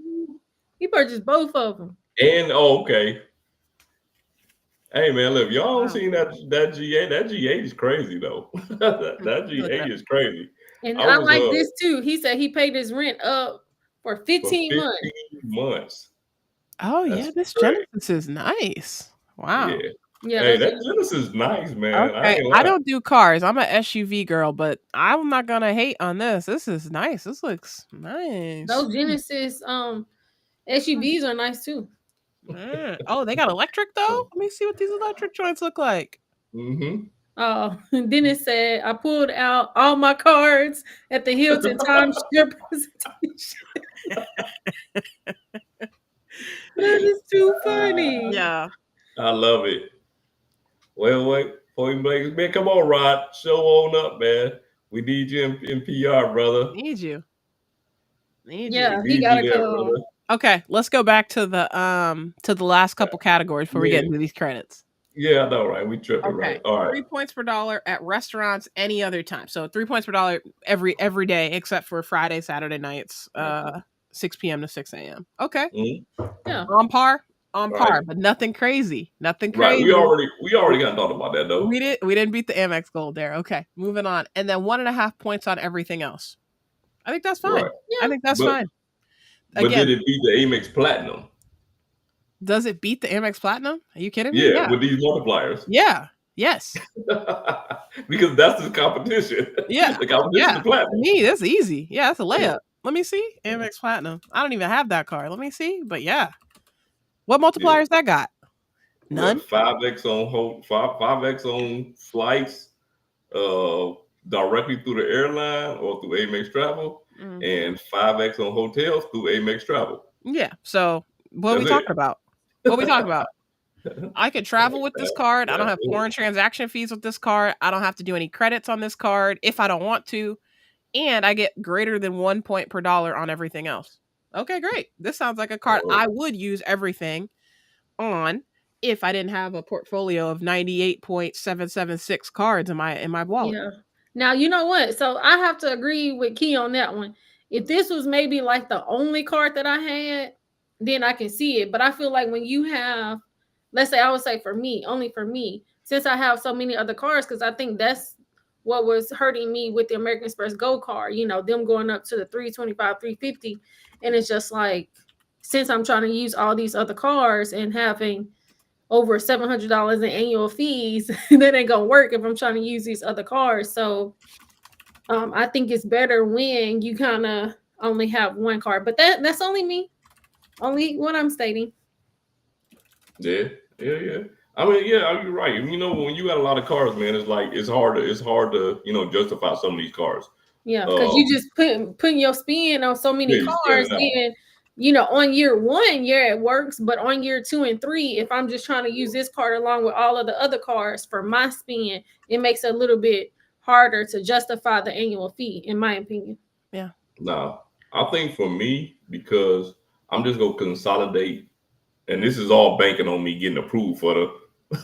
He purchased both of them. And okay. Hey man, look, y'all don't Wow. seen that G8. That G8 is crazy though. that G8 is crazy. And I I was like this too. He said he paid his rent up for 15 months. 15 months. Oh That's yeah, this great. Genesis is nice. Wow. Yeah. Hey, that Genesis is nice, man. Okay, I don't do cars. I'm an SUV girl, but I'm not gonna hate on this. This is nice. This looks nice. Those Genesis SUVs are nice too. Oh, they got electric though. Let me see what these electric joints look like. Mm-hmm. Oh, Dennis said I pulled out all my cards at the Hilton timeshare presentation. That is too funny. Yeah. I love it. Well, wait, point blank, man, come on, Rod, show on up, man. We need you in PR, brother. Need you. Yeah, he gotta come. Okay, let's go back to the last couple categories before we get into these credits. Yeah, I know, right? We tripping, right? All right. 3 points per dollar at restaurants any other time. So 3 points per dollar every day except for Friday, Saturday nights, 6 p.m. to 6 a.m. Okay. Mm-hmm. Yeah. On par, but nothing crazy. Nothing crazy. Right. We already got to talk about that though. We didn't beat the Amex Gold there. Okay, moving on. And then 1.5 points on everything else. I think that's fine. Right. Yeah. I think that's fine. But did it beat the Amex Platinum? Does it beat the Amex Platinum? Are you kidding me? Yeah, with these multipliers. Yeah. Yes. Because that's the competition. Yeah. The competition is Platinum. For me, that's easy. Yeah, that's a layup. Yeah. Let me see. Amex Platinum. I don't even have that card. Let me see. But yeah. What multipliers that got? None. 5x on flights, directly through the airline or through Amex Travel, and 5x on hotels through Amex Travel. Yeah. So what are we talking about? What are we talking about? I could travel with this card. I don't have foreign transaction fees with this card. I don't have to do any credits on this card if I don't want to. And I get greater than 1 point per dollar on everything else. Okay, great. This sounds like a card I would use everything on if I didn't have a portfolio of 98.776 cards in my wallet. Yeah. Now, you know what? So I have to agree with Key on that one. If this was maybe like the only card that I had, then I can see it. But I feel like when you have, let's say, I would say only for me, since I have so many other cards, because I think that's what was hurting me with the American Express Gold card, them going up to the 325, 350. And it's just like, since I'm trying to use all these other cards and having over $700 in annual fees, that ain't gonna work if I'm trying to use these other cards. So I think it's better when you kind of only have one card, but that's only me, only what I'm stating. Yeah. I mean, yeah, you're right. When you got a lot of cards, man, it's hard to justify some of these cards. Yeah, because you just putting your spin on so many cards, and on year 1, yeah, it works, but on year 2 and 3, if I'm just trying to use this card along with all of the other cards for my spin, it makes it a little bit harder to justify the annual fee, in my opinion. Yeah. No, I think for me, because I'm just gonna consolidate, and this is all banking on me getting approved for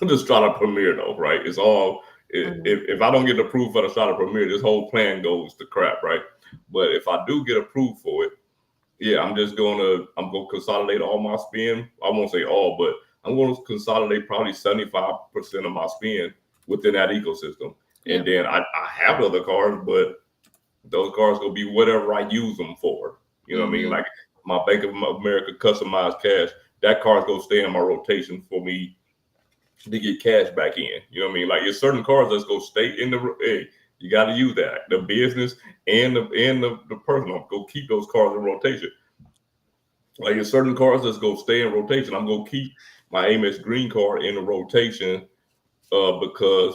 the Strata Premier, though, right? It's all if I don't get approved for the Strata Premier, this whole plan goes to crap, right? But if I do get approved for it, yeah, I'm gonna consolidate all my spend. I won't say all, but I'm gonna consolidate probably 75% of my spend within that ecosystem. And then I have other cards, but those cards gonna be whatever I use them for. You know what I mean? Like my Bank of America customized cash, that card's gonna stay in my rotation for me to get cash back in. You know what I mean? Like there's certain cards that's gonna stay in the you got to use that. The business and the personal. Go keep those cards in rotation. Like there's certain cards that's gonna stay in rotation. I'm gonna keep my Amex Green card in the rotation because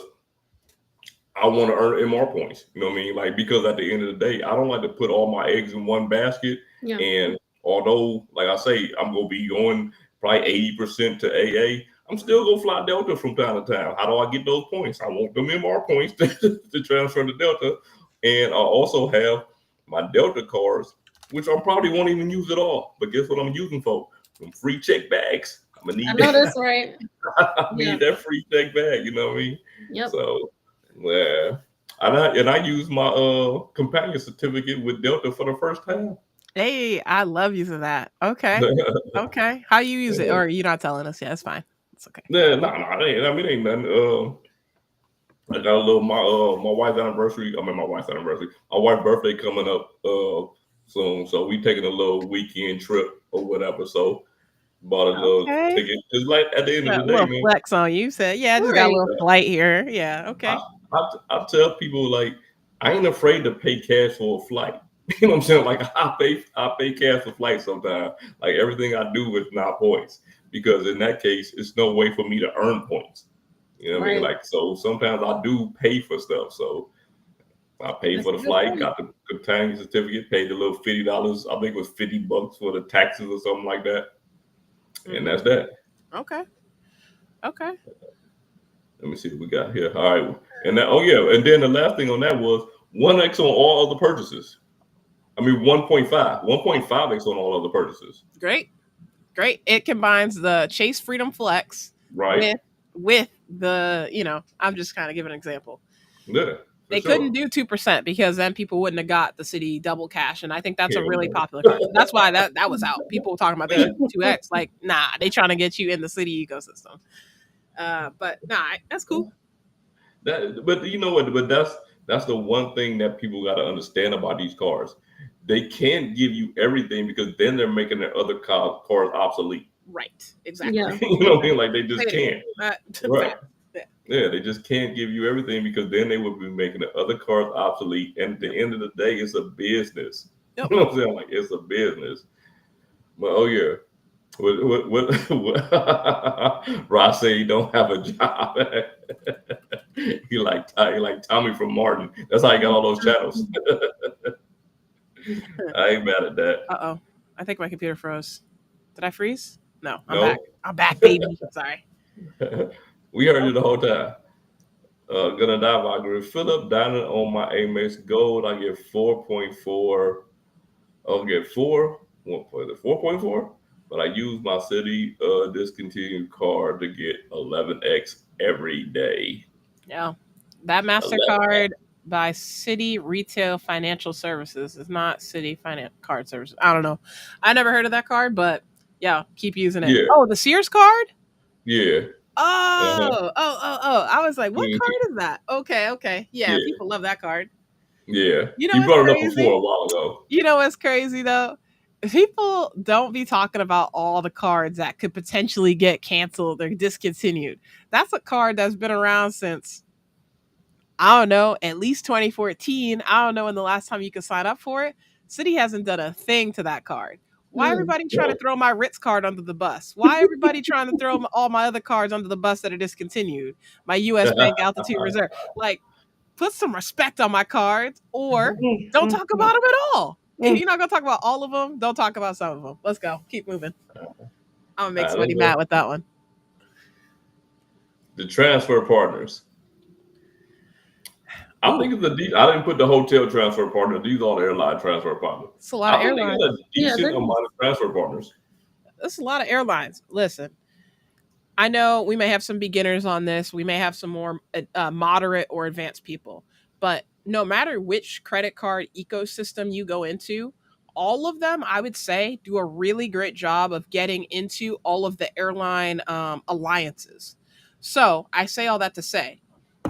I want to earn MR points. You know what I mean? Like because at the end of the day, I don't like to put all my eggs in one basket. Yeah. And although, like I say, I'm gonna be going probably 80% to AA, I'm still gonna fly Delta from time to time. How do I get those points? I want them MR points to transfer to Delta, and I also have my Delta cards, which I probably won't even use at all. But guess what I'm using for? some free check bags. I'm gonna I need know that. that's right. I Yeah. need that free check bag. You know what I mean? Yep. So, yeah. And I use my companion certificate with Delta for the first time. Hey, I love using that. Okay. Okay. How you use it? Or you're not telling us? Yeah, it's fine. It's okay. Yeah, ain't nothing. I got a little my wife's anniversary. I mean my wife's anniversary. My wife's birthday coming up soon, so we taking a little weekend trip or whatever. So bought a little Okay. ticket. It's like at the end of A the day, little man. flex on you. Said, yeah, I just got a Right. little flight here. Yeah. Okay. I tell people like I ain't afraid to pay cash for a flight. You know what I'm saying? Like I pay cash for flights sometimes. Like everything I do is not points because in that case, it's no way for me to earn points. You know what I mean? Right. Like so sometimes I do pay for stuff. So I paid That's for a the good flight, point. got the companion certificate, paid a little $50. I think it was $50 for the taxes or something like that. And that's that. Okay. Okay. Let me see what we got here. All right. And that, and then the last thing on that was 1x on all other purchases. I mean 1.5x on all other purchases. Great. Great. It combines the Chase Freedom Flex Right? with the, I'm just kind of giving an example. Yeah. They Sure. couldn't do 2% because then people wouldn't have got the Citi double cash. And I think that's a really popular card. So that's why that was out. People were talking about they should do 2x. Like, nah, they trying to get you in the Citi ecosystem. But nah, that's cool. But you know what? But that's the one thing that people got to understand about these cards. They can't give you everything because then they're making their other cards obsolete. Right. Exactly. Yeah. You know what I mean? Like they just can't. Right. Yeah, they just can't give you everything because then they would be making the other cards obsolete. And at the end of the day, it's a business. Yep. You know what I'm saying? Like it's a business. But what Ross say he don't have a job. he like Tommy from Martin. That's how he got all those channels. I ain't mad at that. Uh-oh. I think my computer froze. Did I freeze? No, I'm No. back. I'm back, baby. Sorry. We heard you the whole time. Gonna dive. I agree. Philip dining on my Amex Gold. I get 4.4. I'll get 4. What was it? 4.4. But I use my Citi discontinued card to get 11x every day. Yeah. That MasterCard by Citi Retail Financial Services is not Citi Card Services. I don't know. I never heard of that card, but yeah, keep using it. Yeah. Oh, the Sears card? Yeah. Oh. I was like, what card is that? Okay. Yeah, people love that card. Yeah. You know you brought crazy? it up before a while ago. You know what's crazy though? People don't be talking about all the cards that could potentially get canceled or discontinued. That's a card that's been around since, I don't know, at least 2014. I don't know when the last time you could sign up for it. Citi hasn't done a thing to that card. Why everybody trying to throw my Ritz card under the bus? Why everybody trying to throw all my other cards under the bus that are discontinued? My U.S. Bank Altitude Reserve. Like, put some respect on my cards or don't talk about them at all. If you're not going to talk about all of them, don't talk about some of them. Let's go. Keep moving. I'm going to make somebody mad with that one. The transfer partners. I think it's I didn't put the hotel transfer partners. These are all the airline transfer partners. It's a lot of airlines. They got a decent amount of transfer partners. That's a lot of airlines. Listen, I know we may have some beginners on this. We may have some more moderate or advanced people. But no matter which credit card ecosystem you go into, all of them, I would say, do a really great job of getting into all of the airline alliances. So I say all that to say,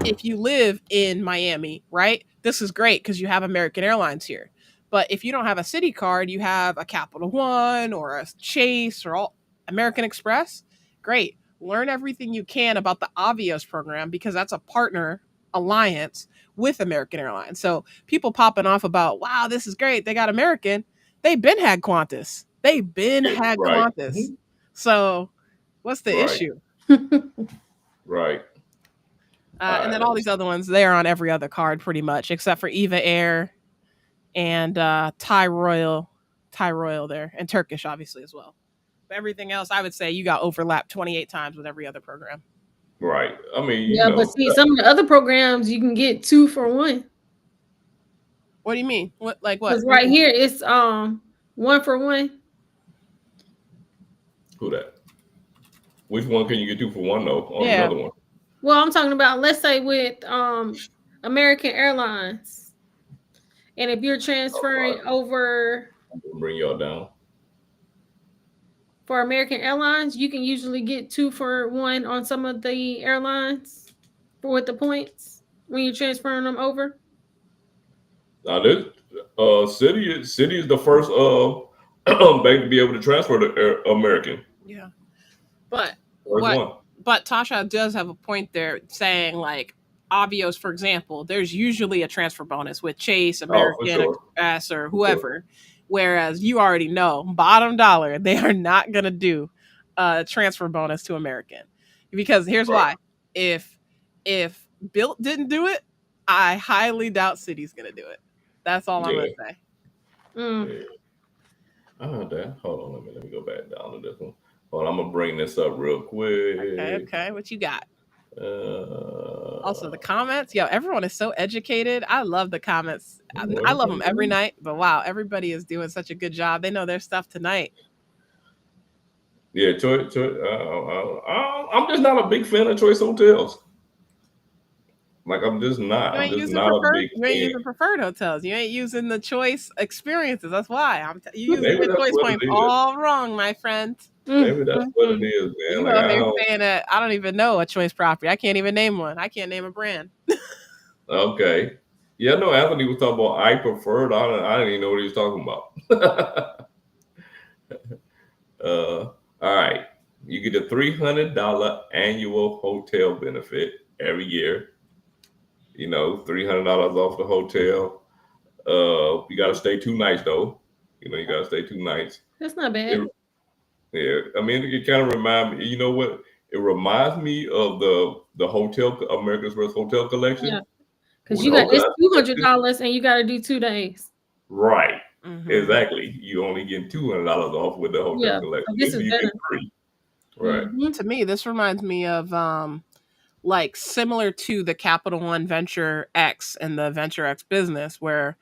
if you live in Miami, right, this is great because you have American Airlines here. But if you don't have a Citi card, you have a Capital One or a Chase or all American Express. Great. Learn everything you can about the Avios program because that's a partner alliance with American Airlines. So people popping off about, wow, this is great. They got American. They've been had Qantas. Qantas. So what's the issue? Right. And then all these other ones, they're on every other card pretty much, except for Eva Air and Thai Royal there, and Turkish obviously as well. But everything else, I would say you got overlapped 28 times with every other program. Right. I mean, but see, some of the other programs you can get 2 for 1. What do you mean? What? Because right here it's 1 for 1. Who that? Which one can you get 2 for 1 though? On another one. Well, I'm talking about, let's say with American Airlines, and if you're transferring over, bring y'all down. For American Airlines, you can usually get 2 for 1 on some of the airlines with the points when you're transferring them over. Now this Citi is the first bank to be able to transfer to American. Yeah, but one. But Tasha does have a point there, saying like Avios, for example, there's usually a transfer bonus with Chase, American Express, or whoever. Whereas you already know, bottom dollar, they are not going to do a transfer bonus to American. Because here's why. If Bilt didn't do it, I highly doubt Citi's going to do it. That's all I'm going to say. Yeah. Hold on, let me go back down to this one. Hold on, I'm going to bring this up real quick. Okay. What you got? Also, the comments. Yo, everyone is so educated. I love the comments. I love them every night. But wow, everybody is doing such a good job. They know their stuff tonight. Yeah, I'm just not a big fan of Choice Hotels. Like, I'm just not. You ain't using preferred hotels. You ain't using the Choice experiences. That's why you using the Choice points all wrong, my friend. Maybe that's what it is, man. You like, saying that I don't even know a Choice property. I can't even name one. I can't name a brand. Okay. Yeah, no, Anthony was talking about I preferred. I didn't even know what he was talking about. All right. You get a $300 annual hotel benefit every year. You know, $300 off the hotel. You got to stay 2 nights, though. You know, you got to stay 2 nights. That's not bad. Yeah. I mean, it kind of reminds me, you know what? It reminds me of the hotel, American Express Hotel Collection. Yeah. Because you got it's $200 and you got to do 2 days. Right. Mm-hmm. Exactly. You only get $200 off with the hotel collection. This is better. Right. Mm-hmm. To me, this reminds me of like similar to the Capital One Venture X and the Venture X business, where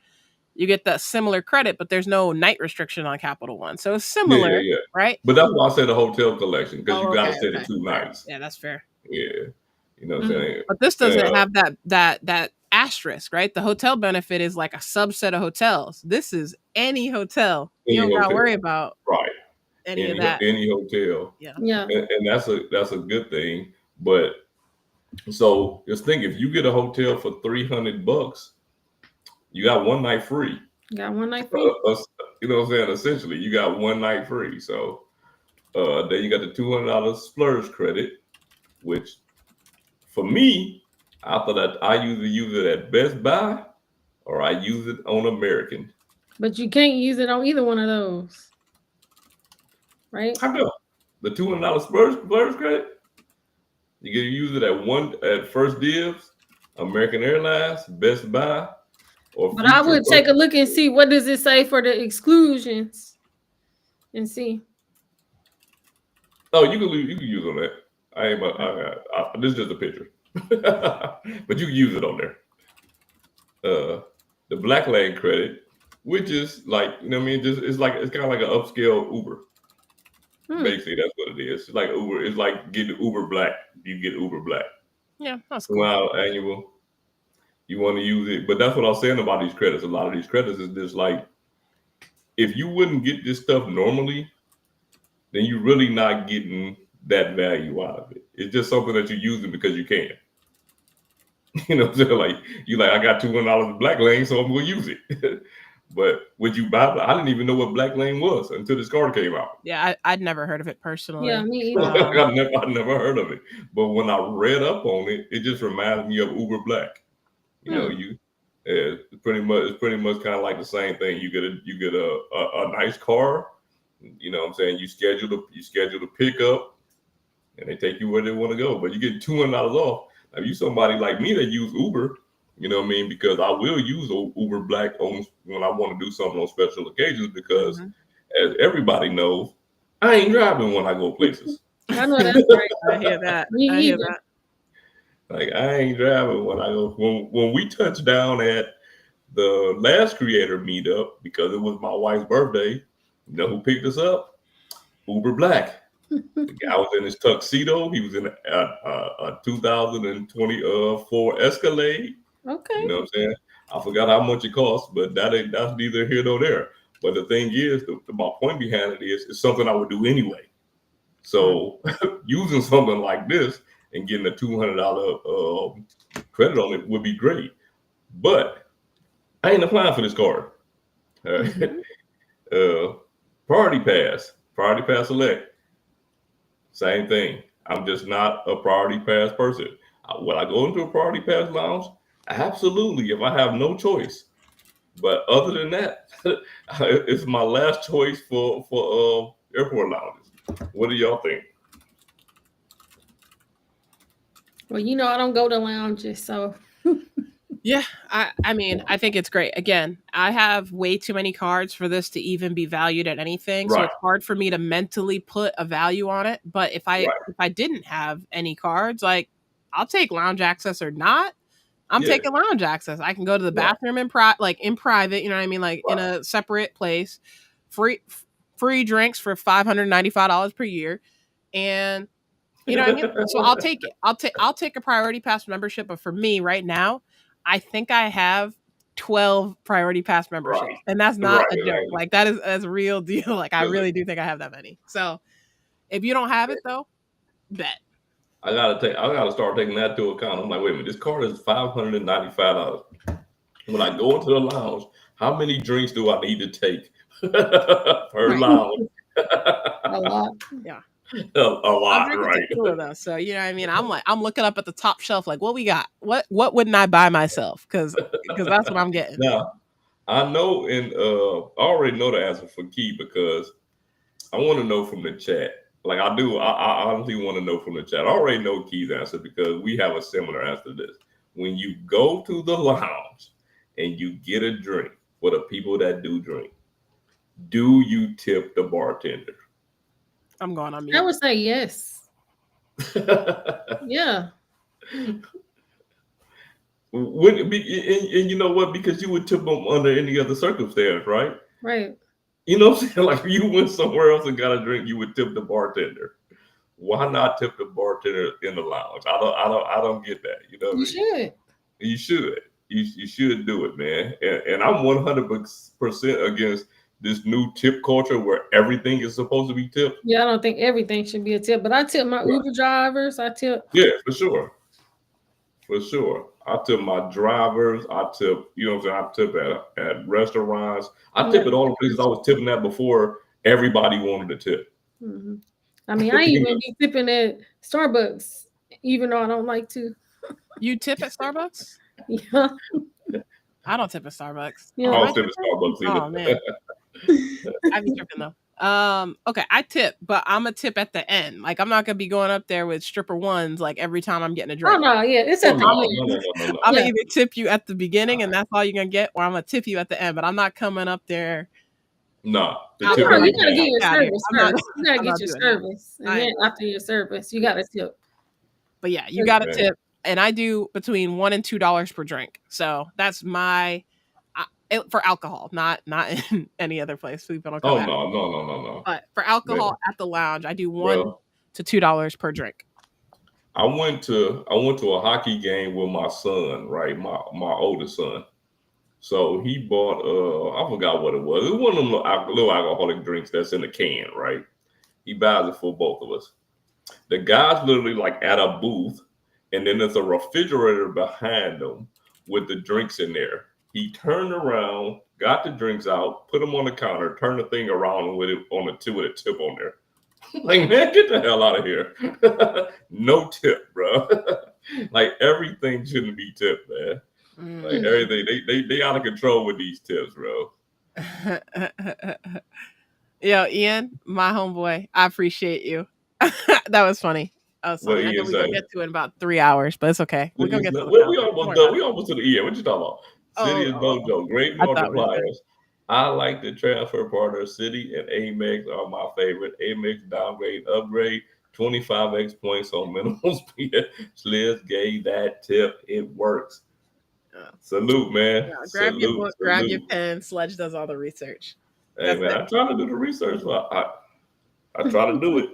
you get that similar credit, but there's no night restriction on Capital One. So it's similar, right? But that's why I said the hotel collection, because you got to stay the 2 nights. Yeah, that's fair. Yeah. You know what I'm saying? But this doesn't have that asterisk, right? The hotel benefit is like a subset of hotels. This is any hotel. You don't got to worry about any of that. Any hotel. Yeah. And that's a good thing. But so just think, if you get a hotel for $300, you got 1 night free. You got 1 night free. You know what I'm saying? Essentially, you got 1 night free. So then you got the $200 splurge credit, which for me, I thought that I usually use it at Best Buy or I use it on American. But you can't use it on either one of those. Right? I know. The $200 splurge credit, you can use it at First Dibs, American Airlines, Best Buy. But I would take a look and see what does it say for the exclusions and see. Oh, you can use on that. This is just a picture. But you can use it on there. The Black Lane credit, which is like, you know what I mean? It's kind of like an upscale Uber. Basically, that's what it is. It's like Uber. It's like getting Uber Black. You get Uber Black. Yeah, that's cool. Wow, annual. You want to use it, but that's what I was saying about these credits. A lot of these credits is just like, if you wouldn't get this stuff normally, then you're really not getting that value out of it. It's just something that you're using because you can. You know what I'm saying? Like, I got $200 in Black Lane, so I'm going to use it. But would you buy? I didn't even know what Black Lane was until this card came out. Yeah, I'd never heard of it personally. Yeah, me either. I'd never heard of it. But when I read up on it, it just reminds me of Uber Black. You know, it's pretty much kind of like the same thing. You get a nice car. You know what I'm saying? You schedule the pickup, and they take you where they want to go. But you get $200 off. Now, if you somebody like me that use Uber, you know what I mean? Because I will use Uber Black when I want to do something on special occasions, because as everybody knows, I ain't driving when I go places. I know that's right. I hear that. I hear that. Like, I ain't driving when I go. When we touched down at the last creator meetup, because it was my wife's birthday, you know who picked us up? Uber Black. The guy was in his tuxedo. He was in a 2024 Escalade. Okay. You know what I'm saying? I forgot how much it cost, but that's neither here nor there. But the thing is, my point behind it is, it's something I would do anyway. So using something like this and getting a $200 credit on it would be great. But I ain't applying for this card. Priority Pass Select, same thing. I'm just not a Priority Pass person. When I go into a Priority Pass lounge, absolutely, if I have no choice. But other than that, it's my last choice for airport lounges. What do y'all think? Well, I don't go to lounges, so. Yeah, I mean, I think it's great. Again, I have way too many cards for this to even be valued at anything. Right. So it's hard for me to mentally put a value on it. But if I didn't have any cards, like, I'll take lounge access or not. I'm taking lounge access. I can go to the bathroom in private, you know what I mean? Like in a separate place, free drinks for $595 per year. And you know what I mean? So I'll take it. I'll take a Priority Pass membership. But for me right now, I think I have 12 Priority Pass memberships. And that's not a joke. Like that's a real deal. Like I really do think I have that many. So if you don't have it though, bet. I gotta start taking that into account. I'm like, wait a minute, this card is $595. When I go into the lounge, how many drinks do I need to take per lounge? A lot. Yeah. A lot, right? Though, so you know what I mean? I'm looking up at the top shelf, like, what we got? What wouldn't I buy myself? Because that's what I'm getting. Now, I know, and I already know the answer for Key, because I want to know from the chat. Like I do, I honestly want to know from the chat. I already know Key's answer because we have a similar answer to this. When you go to the lounge and you get a drink, for the people that do drink, do you tip the bartender? I'm going on mute. I would say yes. Yeah. Would it be, and you know what? Because you would tip them under any other circumstance, right? Right. You know what I'm saying? Like if you went somewhere else and got a drink, you would tip the bartender. Why not tip the bartender in the lounge? I don't get that. You know, you should do it, man. And I'm 100% against this new tip culture where everything is supposed to be tipped. Yeah, I don't think everything should be a tip, but I tip my Uber drivers. I tip. Yeah, for sure. I tip my drivers. I tip, you know what I'm saying? I tip at restaurants. I tip at all the places I was tipping at before everybody wanted to tip. Mm-hmm. I mean, I even be tipping at Starbucks, even though I don't like to. You tip at Starbucks? Yeah. I don't tip at Starbucks. Yeah. I don't tip at Starbucks either. Oh, man. I be tripping though. Okay, I tip, but I'm a tip at the end. Like I'm not gonna be going up there with stripper ones like every time I'm getting a drink. Oh no, yeah, it's at the end. I'm gonna either tip you at the beginning and that's all you're gonna get, or I'm gonna tip you at the end. But I'm not coming up there. No, you gotta get your service first. You gotta get your service, and then after your service, you gotta tip. But yeah, you gotta tip, and I do between $1 and $2 per drink. So that's my. For alcohol, not in any other place. People don't come out. No. But for alcohol at the lounge, I do $1 to $2 per drink. I went to a hockey game with my son, right? My oldest son. So he bought I forgot what it was. It was one of them little alcoholic drinks that's in a can, right? He buys it for both of us. The guy's literally like at a booth, and then there's a refrigerator behind them with the drinks in there. He turned around, got the drinks out, put them on the counter, turned the thing around with it on the tip with a tip on there. Like, man, get the hell out of here. No tip, bro. Like everything shouldn't be tipped, man. Like everything, they out of control with these tips, bro. Yo, Ian, my homeboy, I appreciate you. That was funny. I know we can get to it in about 3 hours, but it's okay. We're gonna get to we almost done. We almost to the Ian. What you talking about? Citi is Mojo, great multipliers. I like the transfer partner. Citi and Amex are my favorite. Amex downgrade, upgrade, 25x points on minimum speed. Sliz gave that tip. It works. Salute, man. Yeah, grab your book, grab your pen. Sledge does all the research. Hey, man, I try to do the research. I try to do it.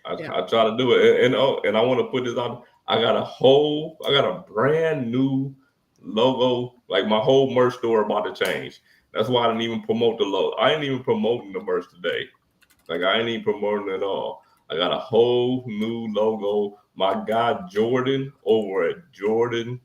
I try to do it, and I want to put this on. I got a brand new logo. Like my whole merch store about to change. That's why I didn't even promote the logo. I ain't even promoting the merch today. Like I ain't even promoting it at all. I got a whole new logo. My guy Jordan over at Jordan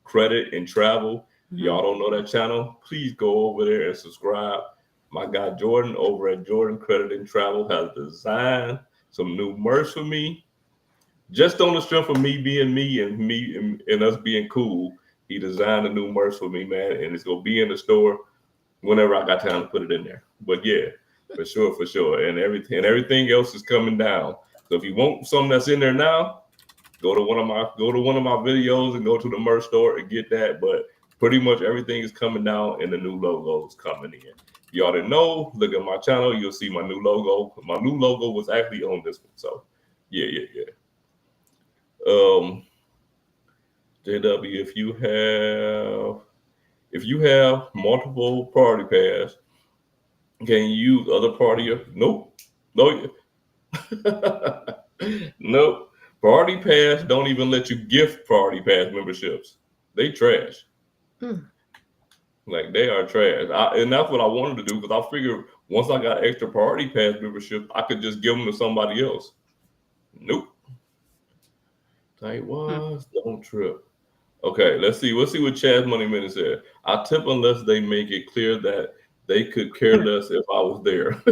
Credit and Travel. Y'all don't know that channel? Please go over there and subscribe. My guy Jordan over at Jordan Credit and Travel has designed some new merch for me. Just on the strength of me being me and us being cool, he designed a new merch for me, man, and it's gonna be in the store whenever I got time to put it in there. But yeah, for sure. And everything else is coming down. So if you want something that's in there now, go to one of my videos and go to the merch store and get that. But pretty much everything is coming down and the new logos coming in. If y'all didn't know, look at my channel, you'll see my new logo. My new logo was actually on this one. So yeah. JW, if you have multiple party pass, can you use other party? Nope. No. Nope. Party pass don't even let you gift party pass memberships. They trash. Like they are trash. And that's what I wanted to do because I figured once I got extra party pass membership, I could just give them to somebody else. Nope. Tight was don't trip. Okay, let's see what Chaz Money Minute said. I tip unless they make it clear that they could care less if I was there.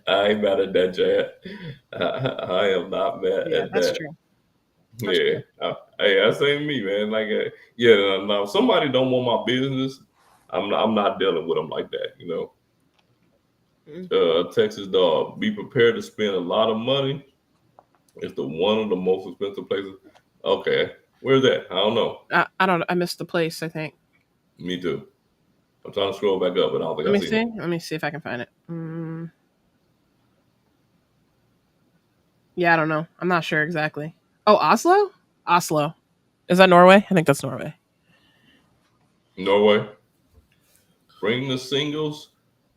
I ain't mad at that, Chad. I am not mad at that's that. True. Yeah. Hey, that's ain't me, man. Like, now if somebody don't want my business, I'm not dealing with them like that, you know. Texas dog, be prepared to spend a lot of money. It's one of the most expensive places. Okay, where's that? I don't know. I don't. I missed the place. I think. Me too. I'm trying to scroll back up, but I don't think I see it. Let me see if I can find it. Yeah, I don't know. I'm not sure exactly. Oh, Oslo? Oslo. Is that Norway? I think that's Norway. Norway. Bring the singles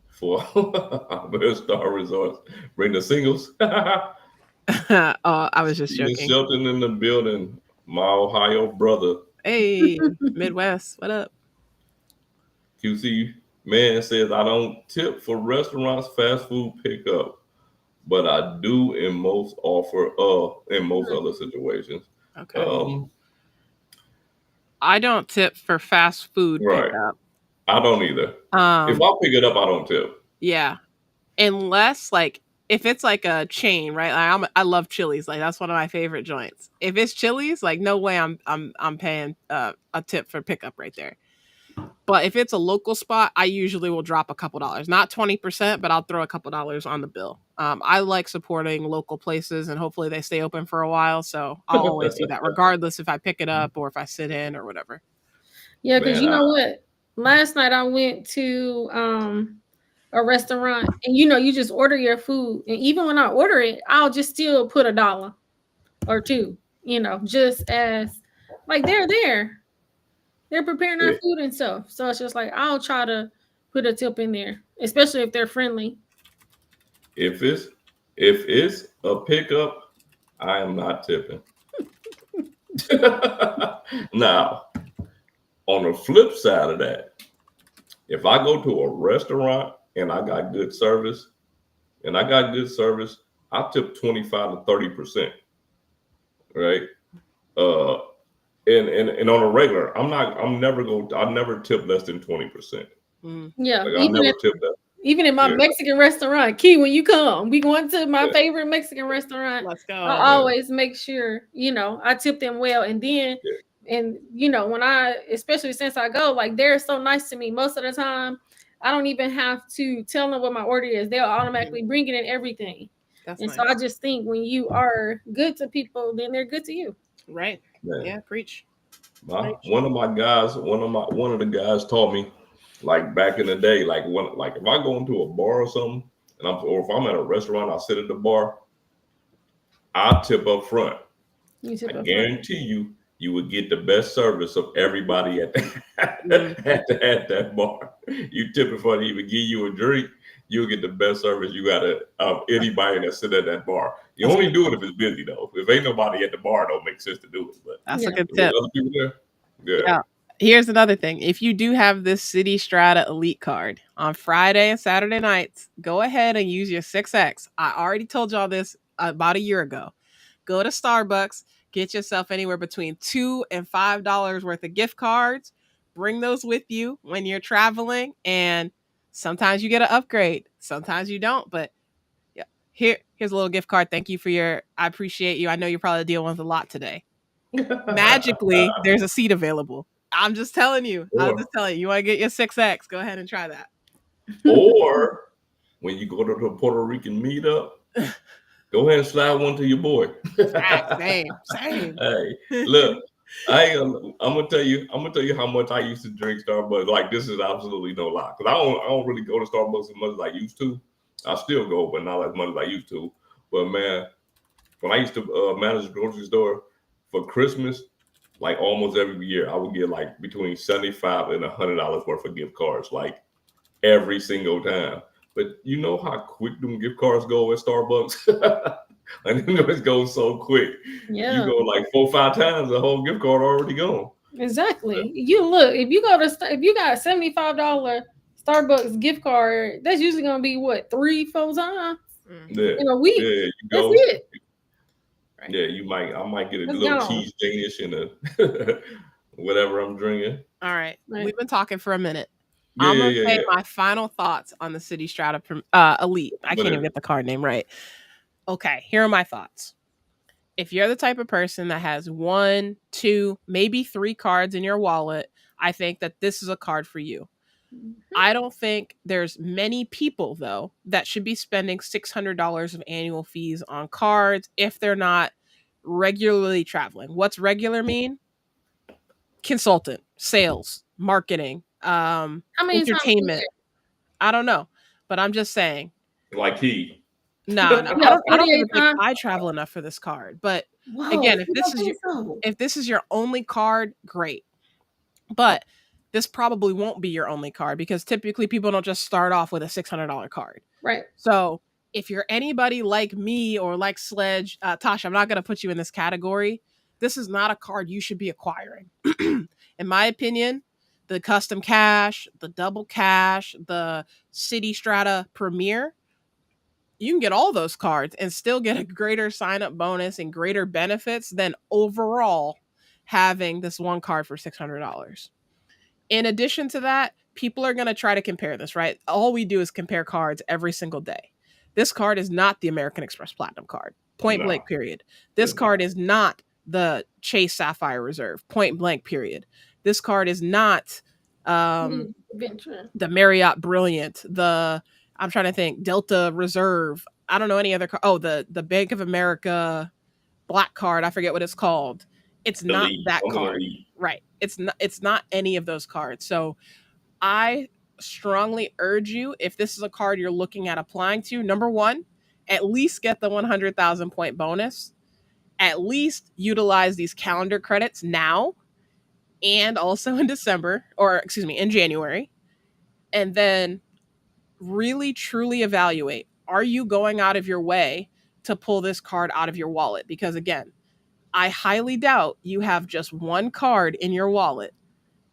for Star Resorts. Bring the singles. Oh, I was just joking. Shelton in the building. My Ohio brother. Hey, Midwest. What up? QC man says I don't tip for restaurants, fast food pickup, but I do in most other situations. Okay. I don't tip for fast food pickup. I don't either. If I pick it up, I don't tip. Yeah, unless if it's like a chain, right? Like I love Chili's. Like that's one of my favorite joints. If it's Chili's, like no way I'm paying a tip for pickup right there. But if it's a local spot, I usually will drop a couple dollars, not 20%, but I'll throw a couple dollars on the bill. I like supporting local places and hopefully they stay open for a while. So I'll always do that, regardless if I pick it up or if I sit in or whatever. Yeah, because you know what? Last night I went to a restaurant and you just order your food. And even when I order it, I'll just still put $1 or $2, just as like they're there. They're preparing our food and stuff. So it's just like, I'll try to put a tip in there, especially if they're friendly. If it's a pickup, I am not tipping. Now, on the flip side of that, if I go to a restaurant and I got good service, I tip 25 to 30%. Right? And on a regular, I never tip less than 20%. Yeah, like, even in my Mexican restaurant, Key, when you come, we going to my favorite Mexican restaurant. Let's go. I always make sure, I tip them well. And then, and when especially since I go, like they're so nice to me most of the time, I don't even have to tell them what my order is. They'll automatically bring it in everything. That's nice. So I just think when you are good to people, then they're good to you. Right. Yeah, preach. One of the guys taught me, like back in the day, like if I go into a bar or something, or if I'm at a restaurant, I sit at the bar, I tip up front. I guarantee you would get the best service of everybody at that bar. You tip before they even give you a drink, you'll get the best service you got anybody that sit at that bar. You That's only good. do it if it's busy though. If ain't nobody at the bar, it don't make sense to do it. But That's a good with tip. other people there, Yeah. Here's another thing. If you do have this Citi Strata Elite card on Friday and Saturday nights, go ahead and use your 6X. I already told y'all this about a year ago. Go to Starbucks, get yourself anywhere between $2 and $5 worth of gift cards. Bring those with you when you're traveling, and sometimes you get an upgrade, sometimes you don't. But yeah, here's a little gift card. Thank you for I appreciate you. I know you're probably dealing with a lot today. Magically, there's a seat available. I'm just telling you. You want to get your 6X, go ahead and try that. Or when you go to the Puerto Rican meetup, go ahead and slide one to your boy. Same. Hey, look, I'm gonna tell you how much I used to drink Starbucks. Like, this is absolutely no lie, because I don't really go to Starbucks as much as I used to. I still go, but not as much as I used to. But man, when I used to manage a grocery store for Christmas, like almost every year, I would get like between $75 and $100 worth of gift cards, like every single time. But you know how quick them gift cards go at Starbucks? And then it goes so quick. Yeah. You go like 4 or 5 times, the whole gift card already gone. Exactly. You look, if you got a $75 Starbucks gift card, that's usually gonna be what, 3-4 times in a week. Yeah, you that's go. it. Right. Yeah, I might get a That's little gone. cheese Danish and a whatever I'm drinking. All right. We've been talking for a minute. Yeah, I'm gonna say my final thoughts on the Citi Strata Elite. I can't even get the card name right. Okay, here are my thoughts. If you're the type of person that has 1, 2, maybe 3 cards in your wallet, I think that this is a card for you. I don't think there's many people, though, that should be spending $600 of annual fees on cards if they're not regularly traveling. What's regular mean? Consultant, sales, marketing, entertainment. I don't know, but I'm just saying. Like he. No, I don't even think I travel enough for this card. But again, if this is your only card, great. But this probably won't be your only card, because typically people don't just start off with a $600 card. Right. So if you're anybody like me or like Sledge, Tasha, I'm not going to put you in this category. This is not a card you should be acquiring. In my opinion, the custom cash, the double cash, the Citi Strata Premier, you can get all those cards and still get a greater sign-up bonus and greater benefits than overall having this one card for $600. In addition to that, people are going to try to compare this, right? All we do is compare cards every single day. This card is not the American Express Platinum card. Point blank, period. This card is not the Chase Sapphire Reserve. Point blank, period. This card is not the Marriott Brilliant, I'm trying to think, Delta Reserve. I don't know any other card. Oh, the Bank of America Black card. I forget what it's called. It's not that card. Right. It's not any of those cards. So I strongly urge you, if this is a card you're looking at applying to, number one, at least get the 100,000 point bonus. At least utilize these calendar credits now and also in in January. And then really truly evaluate, are you going out of your way to pull this card out of your wallet? Because again, I highly doubt you have just one card in your wallet.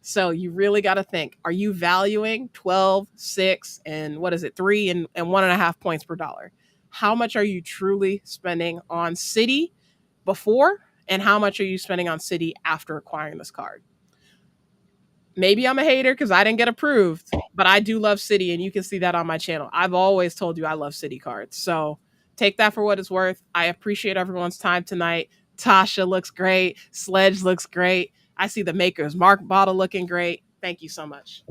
So you really got to think, are you valuing 12, 6, and 3 and 1.5 points per dollar? How much are you truly spending on Citi before, and how much are you spending on Citi after acquiring this card? Maybe I'm a hater because I didn't get approved, but I do love Citi, and you can see that on my channel. I've always told you I love Citi cards. So take that for what it's worth. I appreciate everyone's time tonight. Tasha looks great. Sledge looks great. I see the Maker's Mark bottle looking great. Thank you so much.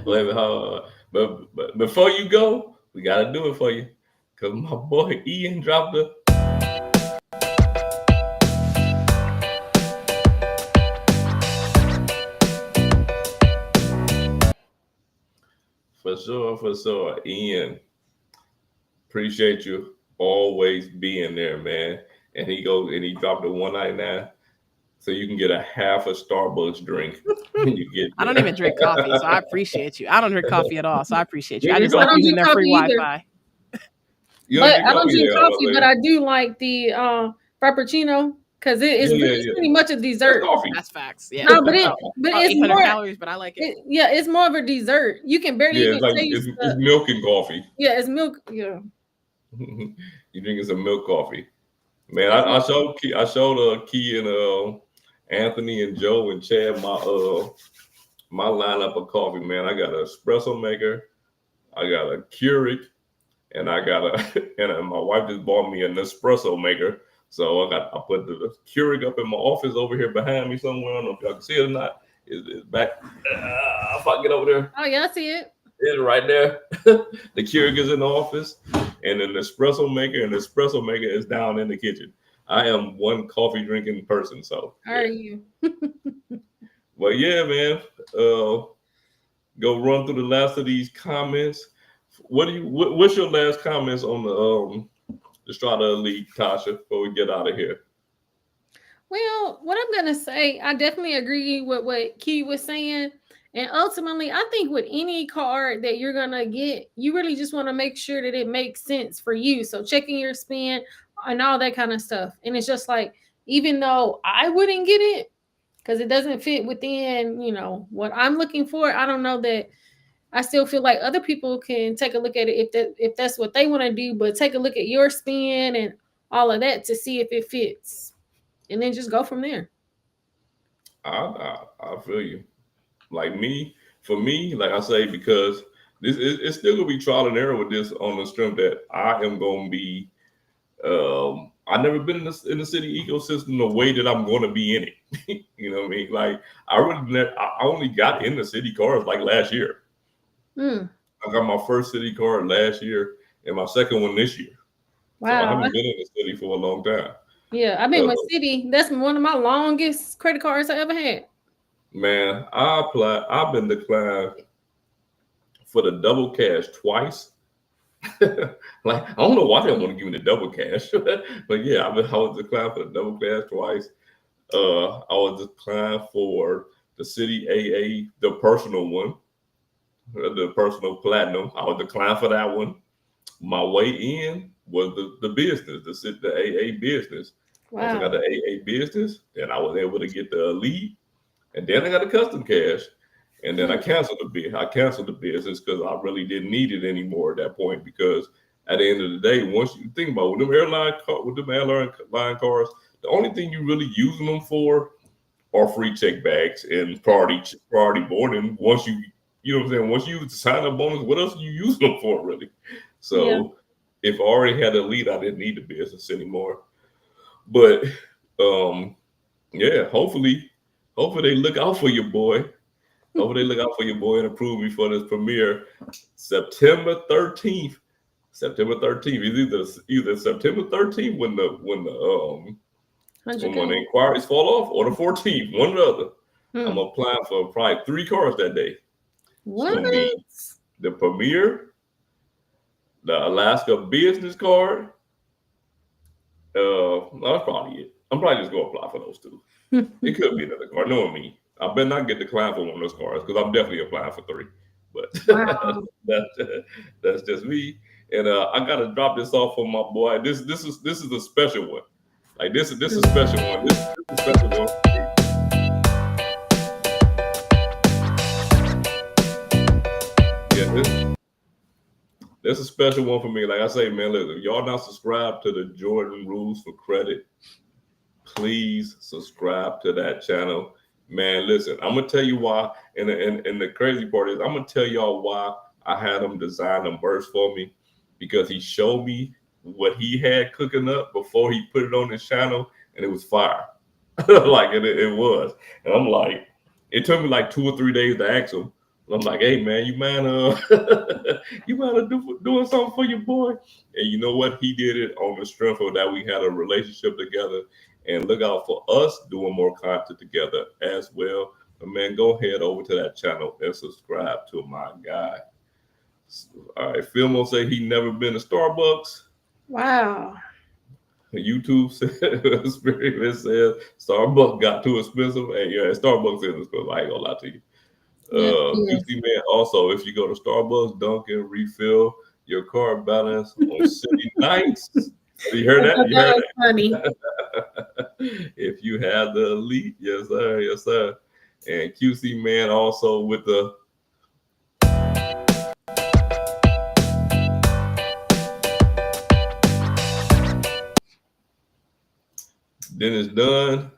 But before you go, we got to do it for you, because my boy Ian dropped the... For sure. Ian, appreciate you always being there, man. And he dropped the 199. so you can get a half a Starbucks drink when you get I there. don't even drink coffee, so I appreciate you. I don't drink coffee at all, so I appreciate you. You I drink just like I don't coffee? using drink their free coffee either. Wi-Fi. You But drink I don't coffee? drink Yeah, coffee, but I do like the frappuccino because it's yeah. pretty much a That's dessert. coffee. That's facts. Yeah. No, but About it's 800 more. calories, but I like it. Yeah, it's more of a dessert. You can barely Yeah, even it's like taste it's milk and coffee. yeah, it's milk. Yeah. You drinking some milk coffee, man. It's I showed Key and Anthony and Joe and Chad my lineup of coffee, man. I got an espresso maker, I got a Keurig, and I got and my wife just bought me an espresso maker. So I put the Keurig up in my office over here behind me somewhere. I don't know if y'all can see it or not. It's back. If I get over there, Oh yeah, I see it. it's right there. The Keurig is in the office, and an espresso maker, and the espresso maker is down in the kitchen. I am one coffee drinking person, so Are you? But yeah, man. Go run through the last of these comments. What's your last comments on the Strata Elite, Tasha, before we get out of here? Well, what I'm gonna say, I definitely agree with what Key was saying. And ultimately, I think with any card that you're gonna get, you really just want to make sure that it makes sense for you. So checking your spend and all that kind of stuff. And it's just like, even though I wouldn't get it because it doesn't fit within, what I'm looking for, I don't know that I still feel like other people can take a look at it if that's what they want to do, but take a look at your spend and all of that to see if it fits. And then just go from there. I feel you. For me, like I say, because it's still gonna be trial and error with this on the strength that I am gonna be. I've never been in the Citi ecosystem the way that I'm going to be in it. You know what I mean? Like I only got in the Citi cards like last year. I got my first Citi card last year and my second one this year. Wow. So I haven't been in the Citi for a long time. Yeah, I've been with Citi. That's one of my longest credit cards I ever had. Man, I've been declined for the double cash twice. Like I don't know why they don't want to give me the double cash, but yeah, I was declined for the double cash twice. I was declined for the Citi AA, the personal one, the personal platinum. I was declined for that one. My way in was the business, the AA business. Wow. Once I got the AA business, then I was able to get the elite, and then I got the custom cash, and then I canceled the business because I really didn't need it anymore at that point. Because at the end of the day, once you think about it, with them airline cars, the only thing you really using them for are free check bags and priority boarding. Once you know what I'm saying, once you use the sign up bonus, what else are you using them for really? So if I already had the elite, I didn't need the business anymore. But yeah, hopefully they look out for your boy. Hopefully they look out for your boy and approve me for this premiere September 13th. September 13th. It's either September 13th when the inquiries fall off, or the 14th, one or the other. I'm applying for probably 3 cars that day. What? It's gonna be the premiere, the Alaska business card. That's probably it. I'm probably just gonna apply for those 2. It could be another card. Knowing me, I better not get declined for one of those cards because I'm definitely applying for 3. But wow. that's just me. And I gotta drop this off for my boy. This is a special one. Like this is a special one. This is a special one. Yeah, this is a special one for me. Like I say, man, listen, if y'all not subscribed to the Jordan Rules for Credit, please subscribe to that channel. Man, listen, I'm gonna tell you why. And the crazy part is I'm gonna tell y'all why I had him design them bursts for me, because he showed me what he had cooking up before he put it on his channel, and it was fire. Like it was. And I'm like, it took me like 2 or 3 days to ask him. I'm like, hey man, you mind doing something for your boy? And you know what? He did it on the strength of that we had a relationship together. And look out for us doing more content together as well. But man, go ahead over to that channel and subscribe to my guy. All right, Phil will say he never been to Starbucks. Wow. YouTube experiment says Starbucks got too expensive. Hey, yeah, Starbucks is expensive. I ain't gonna lie to you. Yes. QC man, also, if you go to Starbucks, Dunkin', refill your card balance on city nights. You heard that? You heard That's funny. that? If you have the elite, yes sir, yes sir. And QC man also with the then it's done.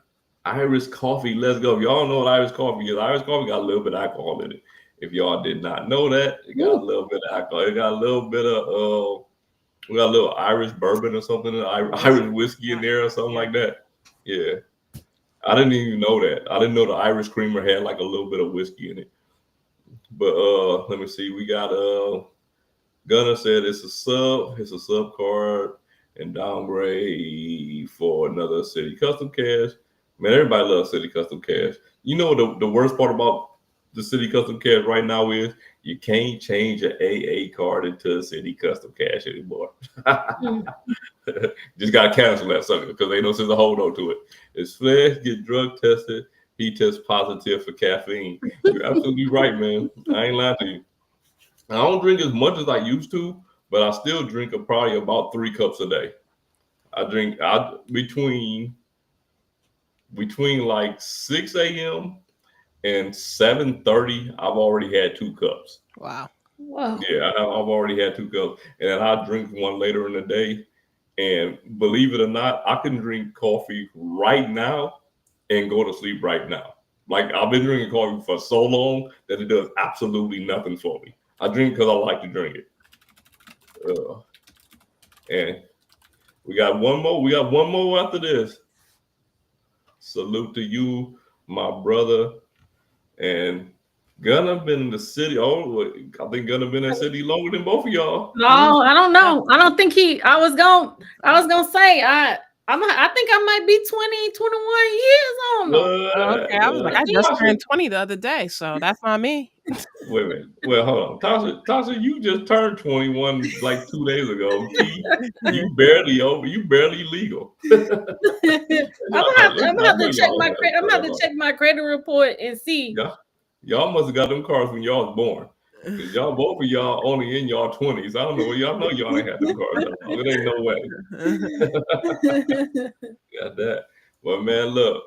Irish coffee, let's go. Y'all know what Irish coffee is. Irish coffee got a little bit of alcohol in it. If y'all did not know that, it got a little bit of alcohol. It got a little bit of we got a little Irish bourbon or something, Irish whiskey in there or something like that. Yeah. I didn't even know that. I didn't know the Irish creamer had like a little bit of whiskey in it. But let me see. We got Gunner said it's a sub card and downgrade for another Citi Custom Cash. Man, everybody loves Citi Custom Cash. You know the worst part about the Citi Custom Cash right now is you can't change an AA card into a Citi Custom Cash anymore. Just gotta cancel that sucker because they know there's a hold on to it. It's Flash get drug tested. He tests positive for caffeine. You're absolutely right, man. I ain't lying to you. I don't drink as much as I used to, but I still drink probably about 3 cups a day. I drink between like 6 a.m. and 7:30. I've already had 2 cups. Wow. Yeah, I've already had 2 cups, and then I drink one later in the day. And believe it or not, I can drink coffee right now and go to sleep right now. Like I've been drinking coffee for so long that it does absolutely nothing for me. I drink because I like to drink it. And we got one more. We got one more after this. Salute to you, my brother. And Gunner been in the city. Oh, I think Gunner been in the city longer than both of y'all. No, I don't know. I don't think I was gonna say I think I might be 20, 21 years on. Okay, I was like, I just turned 20 the other day, so that's not me. Wait a minute. Well, hold on. Tasha, you just turned 21 like 2 days ago. You barely legal. I'm gonna have to check my credit. I'm gonna have to check my credit report and see. Y'all must have got them cars when y'all was born. Cause y'all both of y'all only in y'all 20s. I don't know. Y'all know y'all ain't had them cars. It ain't no way. Got that. Well, man, look.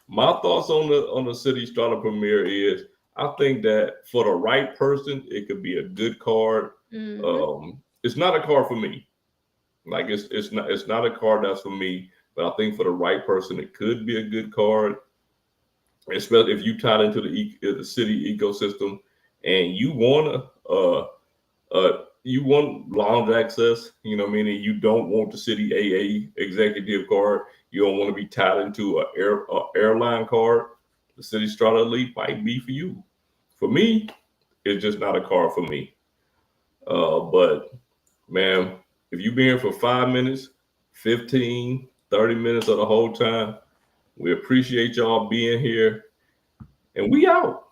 My thoughts on the Citi Strata Premier is I think that for the right person, it could be a good card. Mm-hmm. It's not a card for me. Like it's not a card that's for me. But I think for the right person, it could be a good card. Especially if you tie into the Citi ecosystem and you want lounge access, you know what I mean? And you don't want the Citi AA executive card. You don't want to be tied into an airline card. The Citi Strata Elite might be for you. For me, it's just not a card for me. But man, if you've been here for 5 minutes, 15, 30 minutes of the whole time, we appreciate y'all being here. And we out.